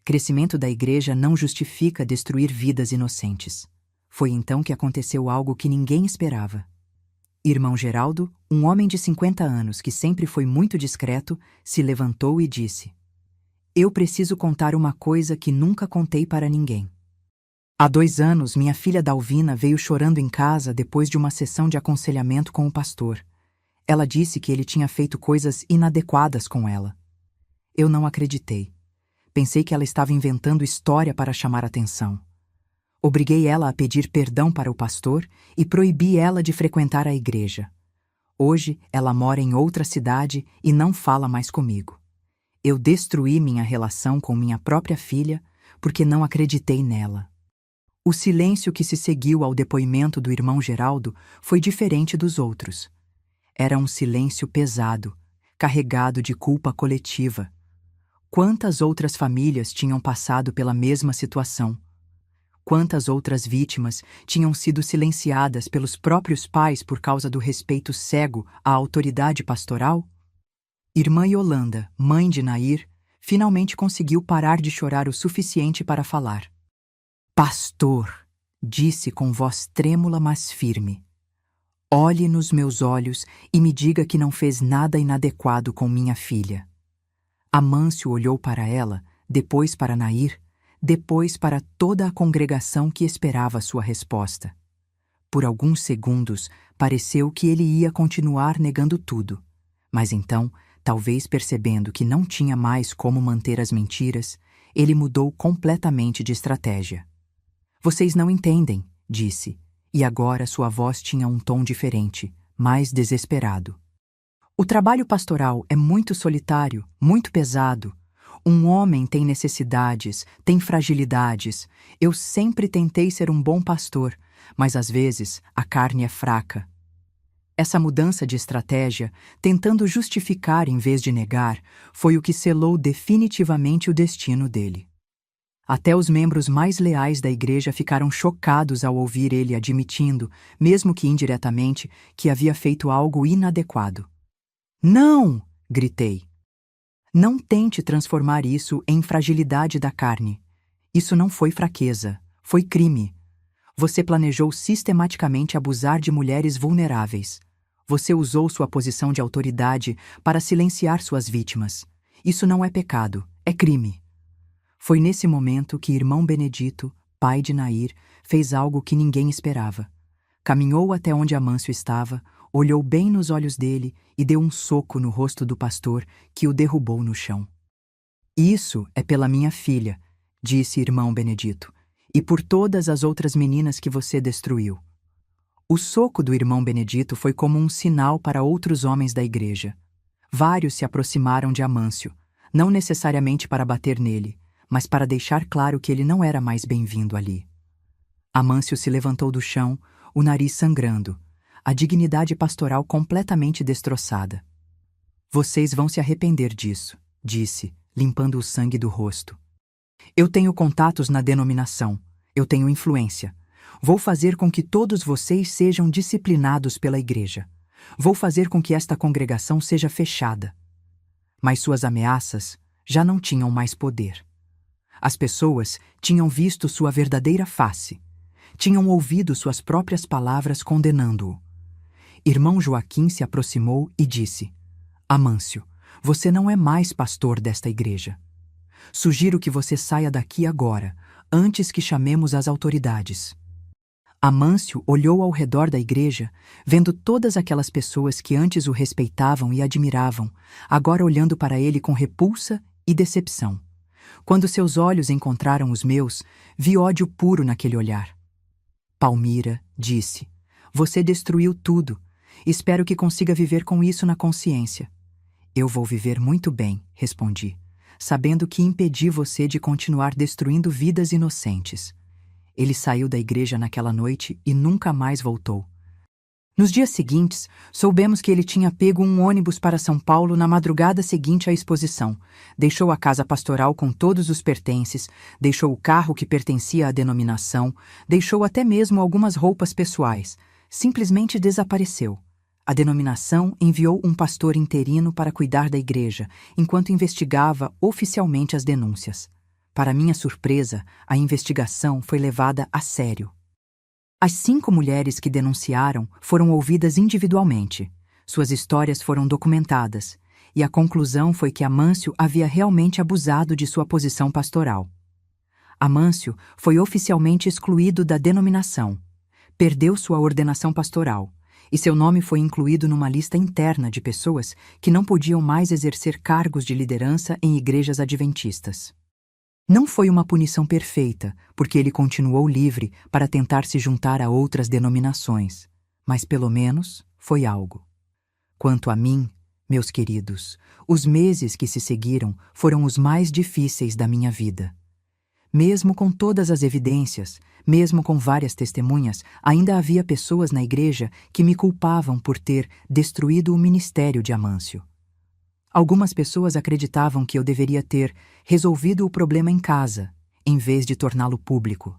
Crescimento da igreja não justifica destruir vidas inocentes. Foi então que aconteceu algo que ninguém esperava. Irmão Geraldo, um homem de 50 anos que sempre foi muito discreto, se levantou e disse: Eu preciso contar uma coisa que nunca contei para ninguém. Há 2 anos, minha filha Dalvina veio chorando em casa depois de uma sessão de aconselhamento com o pastor. Ela disse que ele tinha feito coisas inadequadas com ela. Eu não acreditei. Pensei que ela estava inventando história para chamar atenção. Obriguei ela a pedir perdão para o pastor e proibi ela de frequentar a igreja. Hoje, ela mora em outra cidade e não fala mais comigo. Eu destruí minha relação com minha própria filha porque não acreditei nela. O silêncio que se seguiu ao depoimento do irmão Geraldo foi diferente dos outros. Era um silêncio pesado, carregado de culpa coletiva. Quantas outras famílias tinham passado pela mesma situação? Quantas outras vítimas tinham sido silenciadas pelos próprios pais por causa do respeito cego à autoridade pastoral? Irmã Yolanda, mãe de Nair, finalmente conseguiu parar de chorar o suficiente para falar. Pastor, disse com voz trêmula mas firme, olhe nos meus olhos e me diga que não fez nada inadequado com minha filha. Amâncio olhou para ela, depois para Nair, depois para toda a congregação que esperava sua resposta. Por alguns segundos, pareceu que ele ia continuar negando tudo, mas então, talvez percebendo que não tinha mais como manter as mentiras, ele mudou completamente de estratégia. Vocês não entendem, disse, e agora sua voz tinha um tom diferente, mais desesperado. O trabalho pastoral é muito solitário, muito pesado. Um homem tem necessidades, tem fragilidades. Eu sempre tentei ser um bom pastor, mas às vezes a carne é fraca. Essa mudança de estratégia, tentando justificar em vez de negar, foi o que selou definitivamente o destino dele. Até os membros mais leais da igreja ficaram chocados ao ouvir ele admitindo, mesmo que indiretamente, que havia feito algo inadequado. Não! Gritei. Não tente transformar isso em fragilidade da carne. Isso não foi fraqueza, foi crime. Você planejou sistematicamente abusar de mulheres vulneráveis. Você usou sua posição de autoridade para silenciar suas vítimas. Isso não é pecado, é crime. Foi nesse momento que irmão Benedito, pai de Nair, fez algo que ninguém esperava. Caminhou até onde Amâncio estava, olhou bem nos olhos dele e deu um soco no rosto do pastor, que o derrubou no chão. Isso é pela minha filha, disse irmão Benedito, e por todas as outras meninas que você destruiu. O soco do irmão Benedito foi como um sinal para outros homens da igreja. Vários se aproximaram de Amâncio, não necessariamente para bater nele, mas para deixar claro que ele não era mais bem-vindo ali. Amâncio se levantou do chão, o nariz sangrando, a dignidade pastoral completamente destroçada. Vocês vão se arrepender disso, disse, limpando o sangue do rosto. Eu tenho contatos na denominação, eu tenho influência. Vou fazer com que todos vocês sejam disciplinados pela igreja. Vou fazer com que esta congregação seja fechada. Mas suas ameaças já não tinham mais poder. As pessoas tinham visto sua verdadeira face. Tinham ouvido suas próprias palavras condenando-o. Irmão Joaquim se aproximou e disse: Amâncio, você não é mais pastor desta igreja. Sugiro que você saia daqui agora, antes que chamemos as autoridades. Amâncio olhou ao redor da igreja, vendo todas aquelas pessoas que antes o respeitavam e admiravam, agora olhando para ele com repulsa e decepção. Quando seus olhos encontraram os meus, vi ódio puro naquele olhar. Palmira, disse, você destruiu tudo. Espero que consiga viver com isso na consciência. Eu vou viver muito bem, respondi, sabendo que impedi você de continuar destruindo vidas inocentes. Ele saiu da igreja naquela noite e nunca mais voltou. Nos dias seguintes, soubemos que ele tinha pego um ônibus para São Paulo na madrugada seguinte à exposição, deixou a casa pastoral com todos os pertences, deixou o carro que pertencia à denominação, deixou até mesmo algumas roupas pessoais, simplesmente desapareceu. A denominação enviou um pastor interino para cuidar da igreja, enquanto investigava oficialmente as denúncias. Para minha surpresa, a investigação foi levada a sério. As 5 mulheres que denunciaram foram ouvidas individualmente. Suas histórias foram documentadas, e a conclusão foi que Amâncio havia realmente abusado de sua posição pastoral. Amâncio foi oficialmente excluído da denominação. Perdeu sua ordenação pastoral. e seu nome foi incluído numa lista interna de pessoas que não podiam mais exercer cargos de liderança em igrejas adventistas. Não foi uma punição perfeita, porque ele continuou livre para tentar se juntar a outras denominações, mas pelo menos foi algo. Quanto a mim, meus queridos, os meses que se seguiram foram os mais difíceis da minha vida. Mesmo com todas as evidências, mesmo com várias testemunhas, ainda havia pessoas na igreja que me culpavam por ter destruído o ministério de Amâncio. Algumas pessoas acreditavam que eu deveria ter resolvido o problema em casa, em vez de torná-lo público.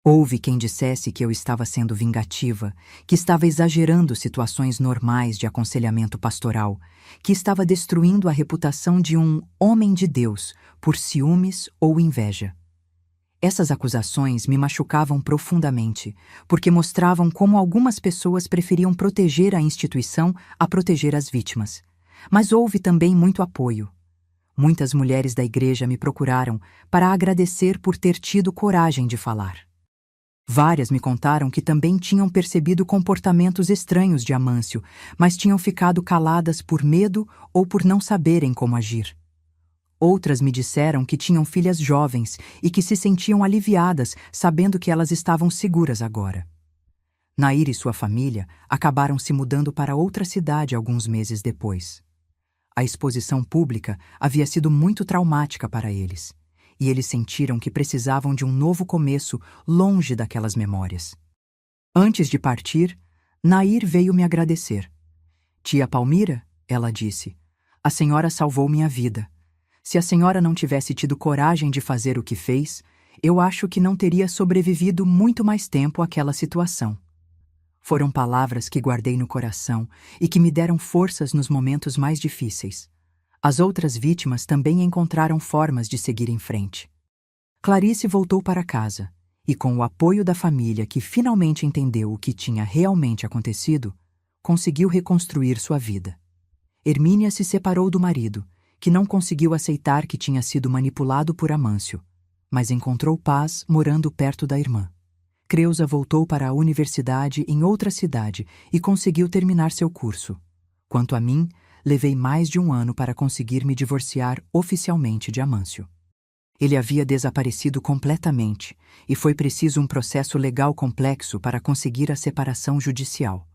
Houve quem dissesse que eu estava sendo vingativa, que estava exagerando situações normais de aconselhamento pastoral, que estava destruindo a reputação de um homem de Deus por ciúmes ou inveja. Essas acusações me machucavam profundamente, porque mostravam como algumas pessoas preferiam proteger a instituição a proteger as vítimas. Mas houve também muito apoio. Muitas mulheres da igreja me procuraram para agradecer por ter tido coragem de falar. Várias me contaram que também tinham percebido comportamentos estranhos de Amâncio, mas tinham ficado caladas por medo ou por não saberem como agir. Outras me disseram que tinham filhas jovens e que se sentiam aliviadas sabendo que elas estavam seguras agora. Nair e sua família acabaram se mudando para outra cidade alguns meses depois. A exposição pública havia sido muito traumática para eles, e eles sentiram que precisavam de um novo começo longe daquelas memórias. Antes de partir, Nair veio me agradecer. "Tia Palmira", ela disse, "a senhora salvou minha vida. Se a senhora não tivesse tido coragem de fazer o que fez, eu acho que não teria sobrevivido muito mais tempo àquela situação." Foram palavras que guardei no coração e que me deram forças nos momentos mais difíceis. As outras vítimas também encontraram formas de seguir em frente. Clarice voltou para casa e, com o apoio da família que finalmente entendeu o que tinha realmente acontecido, conseguiu reconstruir sua vida. Hermínia se separou do marido, que não conseguiu aceitar que tinha sido manipulado por Amâncio, mas encontrou paz morando perto da irmã. Creusa voltou para a universidade em outra cidade e conseguiu terminar seu curso. Quanto a mim, levei mais de um ano para conseguir me divorciar oficialmente de Amâncio. Ele havia desaparecido completamente e foi preciso um processo legal complexo para conseguir a separação judicial.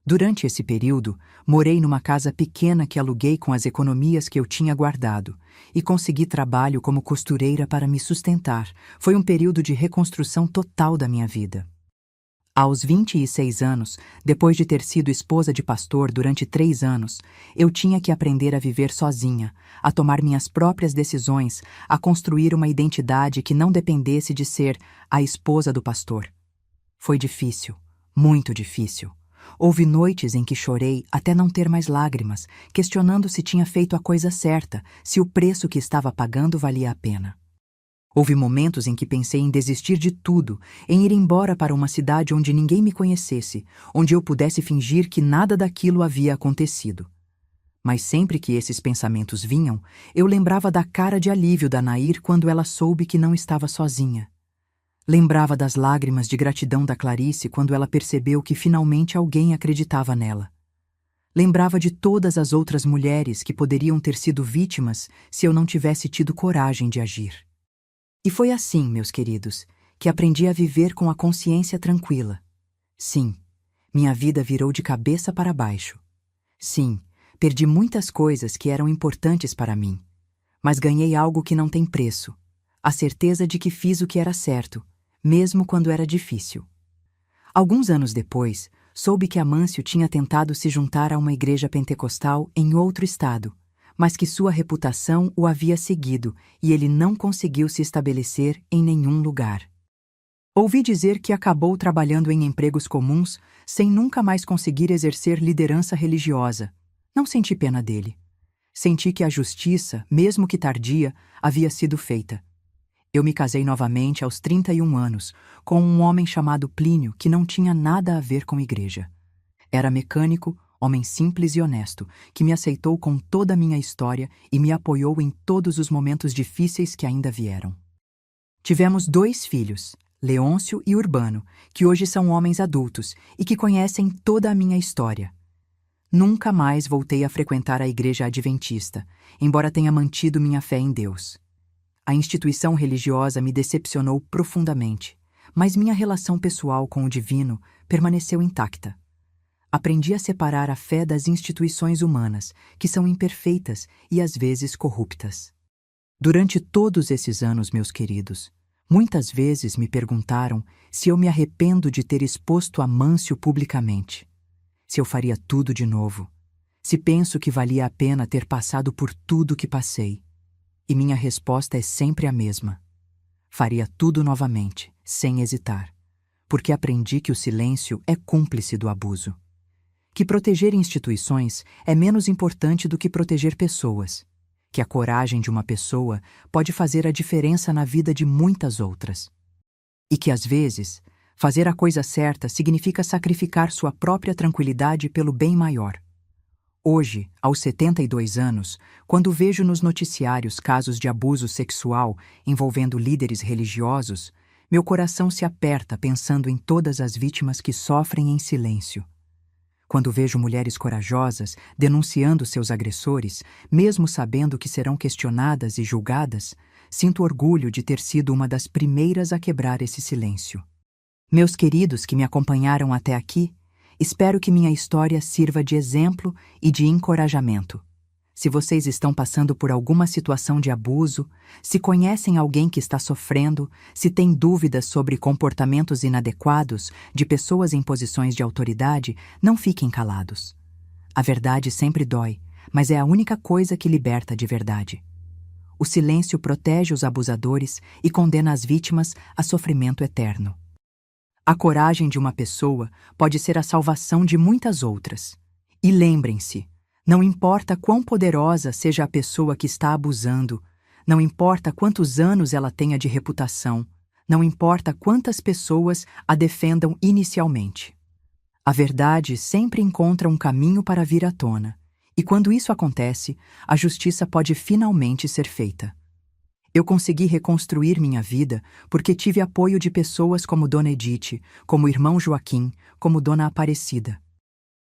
Durante esse período, morei numa casa pequena que aluguei com as economias que eu tinha guardado e consegui trabalho como costureira para me sustentar. Foi um período de reconstrução total da minha vida. Aos 26 anos, depois de ter sido esposa de pastor durante 3 anos, eu tinha que aprender a viver sozinha, a tomar minhas próprias decisões, a construir uma identidade que não dependesse de ser a esposa do pastor. Foi difícil, muito difícil. Houve noites em que chorei até não ter mais lágrimas, questionando se tinha feito a coisa certa, se o preço que estava pagando valia a pena. Houve momentos em que pensei em desistir de tudo, em ir embora para uma cidade onde ninguém me conhecesse, onde eu pudesse fingir que nada daquilo havia acontecido. Mas sempre que esses pensamentos vinham, eu lembrava da cara de alívio da Nair quando ela soube que não estava sozinha. Lembrava das lágrimas de gratidão da Clarice quando ela percebeu que finalmente alguém acreditava nela. Lembrava de todas as outras mulheres que poderiam ter sido vítimas se eu não tivesse tido coragem de agir. E foi assim, meus queridos, que aprendi a viver com a consciência tranquila. Sim, minha vida virou de cabeça para baixo. Sim, perdi muitas coisas que eram importantes para mim, mas ganhei algo que não tem preço, a certeza de que fiz o que era certo, mesmo quando era difícil. Alguns anos depois, soube que Amâncio tinha tentado se juntar a uma igreja pentecostal em outro estado, mas que sua reputação o havia seguido e ele não conseguiu se estabelecer em nenhum lugar. Ouvi dizer que acabou trabalhando em empregos comuns sem nunca mais conseguir exercer liderança religiosa. Não senti pena dele. Senti que a justiça, mesmo que tardia, havia sido feita. Eu me casei novamente aos 31 anos, com um homem chamado Plínio que não tinha nada a ver com igreja. Era mecânico, homem simples e honesto, que me aceitou com toda a minha história e me apoiou em todos os momentos difíceis que ainda vieram. Tivemos 2 filhos, Leôncio e Urbano, que hoje são homens adultos e que conhecem toda a minha história. Nunca mais voltei a frequentar a igreja adventista, embora tenha mantido minha fé em Deus. A instituição religiosa me decepcionou profundamente, mas minha relação pessoal com o divino permaneceu intacta. Aprendi a separar a fé das instituições humanas, que são imperfeitas e às vezes corruptas. Durante todos esses anos, meus queridos, muitas vezes me perguntaram se eu me arrependo de ter exposto Amâncio publicamente, se eu faria tudo de novo, se penso que valia a pena ter passado por tudo que passei. E minha resposta é sempre a mesma. Faria tudo novamente, sem hesitar, porque aprendi que o silêncio é cúmplice do abuso. Que proteger instituições é menos importante do que proteger pessoas, que a coragem de uma pessoa pode fazer a diferença na vida de muitas outras. E que, às vezes, fazer a coisa certa significa sacrificar sua própria tranquilidade pelo bem maior. Hoje, aos 72 anos, quando vejo nos noticiários casos de abuso sexual envolvendo líderes religiosos, meu coração se aperta pensando em todas as vítimas que sofrem em silêncio. Quando vejo mulheres corajosas denunciando seus agressores, mesmo sabendo que serão questionadas e julgadas, sinto orgulho de ter sido uma das primeiras a quebrar esse silêncio. Meus queridos que me acompanharam até aqui, espero que minha história sirva de exemplo e de encorajamento. Se vocês estão passando por alguma situação de abuso, se conhecem alguém que está sofrendo, se têm dúvidas sobre comportamentos inadequados de pessoas em posições de autoridade, não fiquem calados. A verdade sempre dói, mas é a única coisa que liberta de verdade. O silêncio protege os abusadores e condena as vítimas a sofrimento eterno. A coragem de uma pessoa pode ser a salvação de muitas outras. E lembrem-se, não importa quão poderosa seja a pessoa que está abusando, não importa quantos anos ela tenha de reputação, não importa quantas pessoas a defendam inicialmente. A verdade sempre encontra um caminho para vir à tona, e quando isso acontece, a justiça pode finalmente ser feita. Eu consegui reconstruir minha vida porque tive apoio de pessoas como Dona Edith, como o irmão Joaquim, como Dona Aparecida.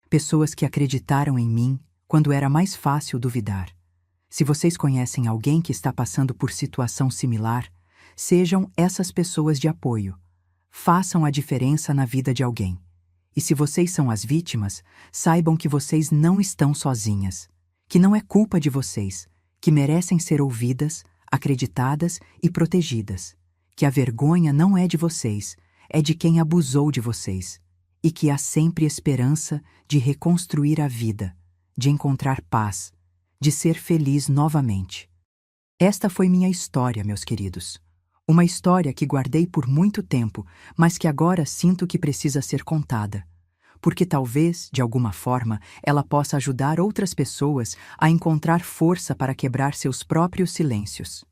Pessoas que acreditaram em mim quando era mais fácil duvidar. Se vocês conhecem alguém que está passando por situação similar, sejam essas pessoas de apoio. Façam a diferença na vida de alguém. E se vocês são as vítimas, saibam que vocês não estão sozinhas, que não é culpa de vocês, que merecem ser ouvidas, acreditadas e protegidas, que a vergonha não é de vocês, é de quem abusou de vocês, e que há sempre esperança de reconstruir a vida, de encontrar paz, de ser feliz novamente. Esta foi minha história, meus queridos. Uma história que guardei por muito tempo, mas que agora sinto que precisa ser contada, porque talvez, de alguma forma, ela possa ajudar outras pessoas a encontrar força para quebrar seus próprios silêncios.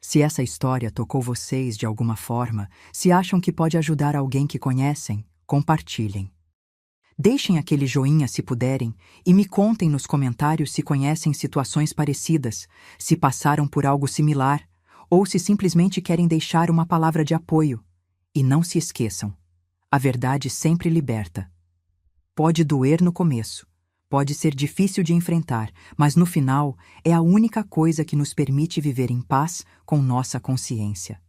Se essa história tocou vocês de alguma forma, se acham que pode ajudar alguém que conhecem, compartilhem. Deixem aquele joinha se puderem e me contem nos comentários se conhecem situações parecidas, se passaram por algo similar ou se simplesmente querem deixar uma palavra de apoio. E não se esqueçam, a verdade sempre liberta. Pode doer no começo, pode ser difícil de enfrentar, mas no final é a única coisa que nos permite viver em paz com nossa consciência.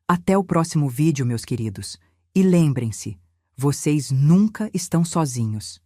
Até o próximo vídeo, meus queridos, e lembrem-se, vocês nunca estão sozinhos.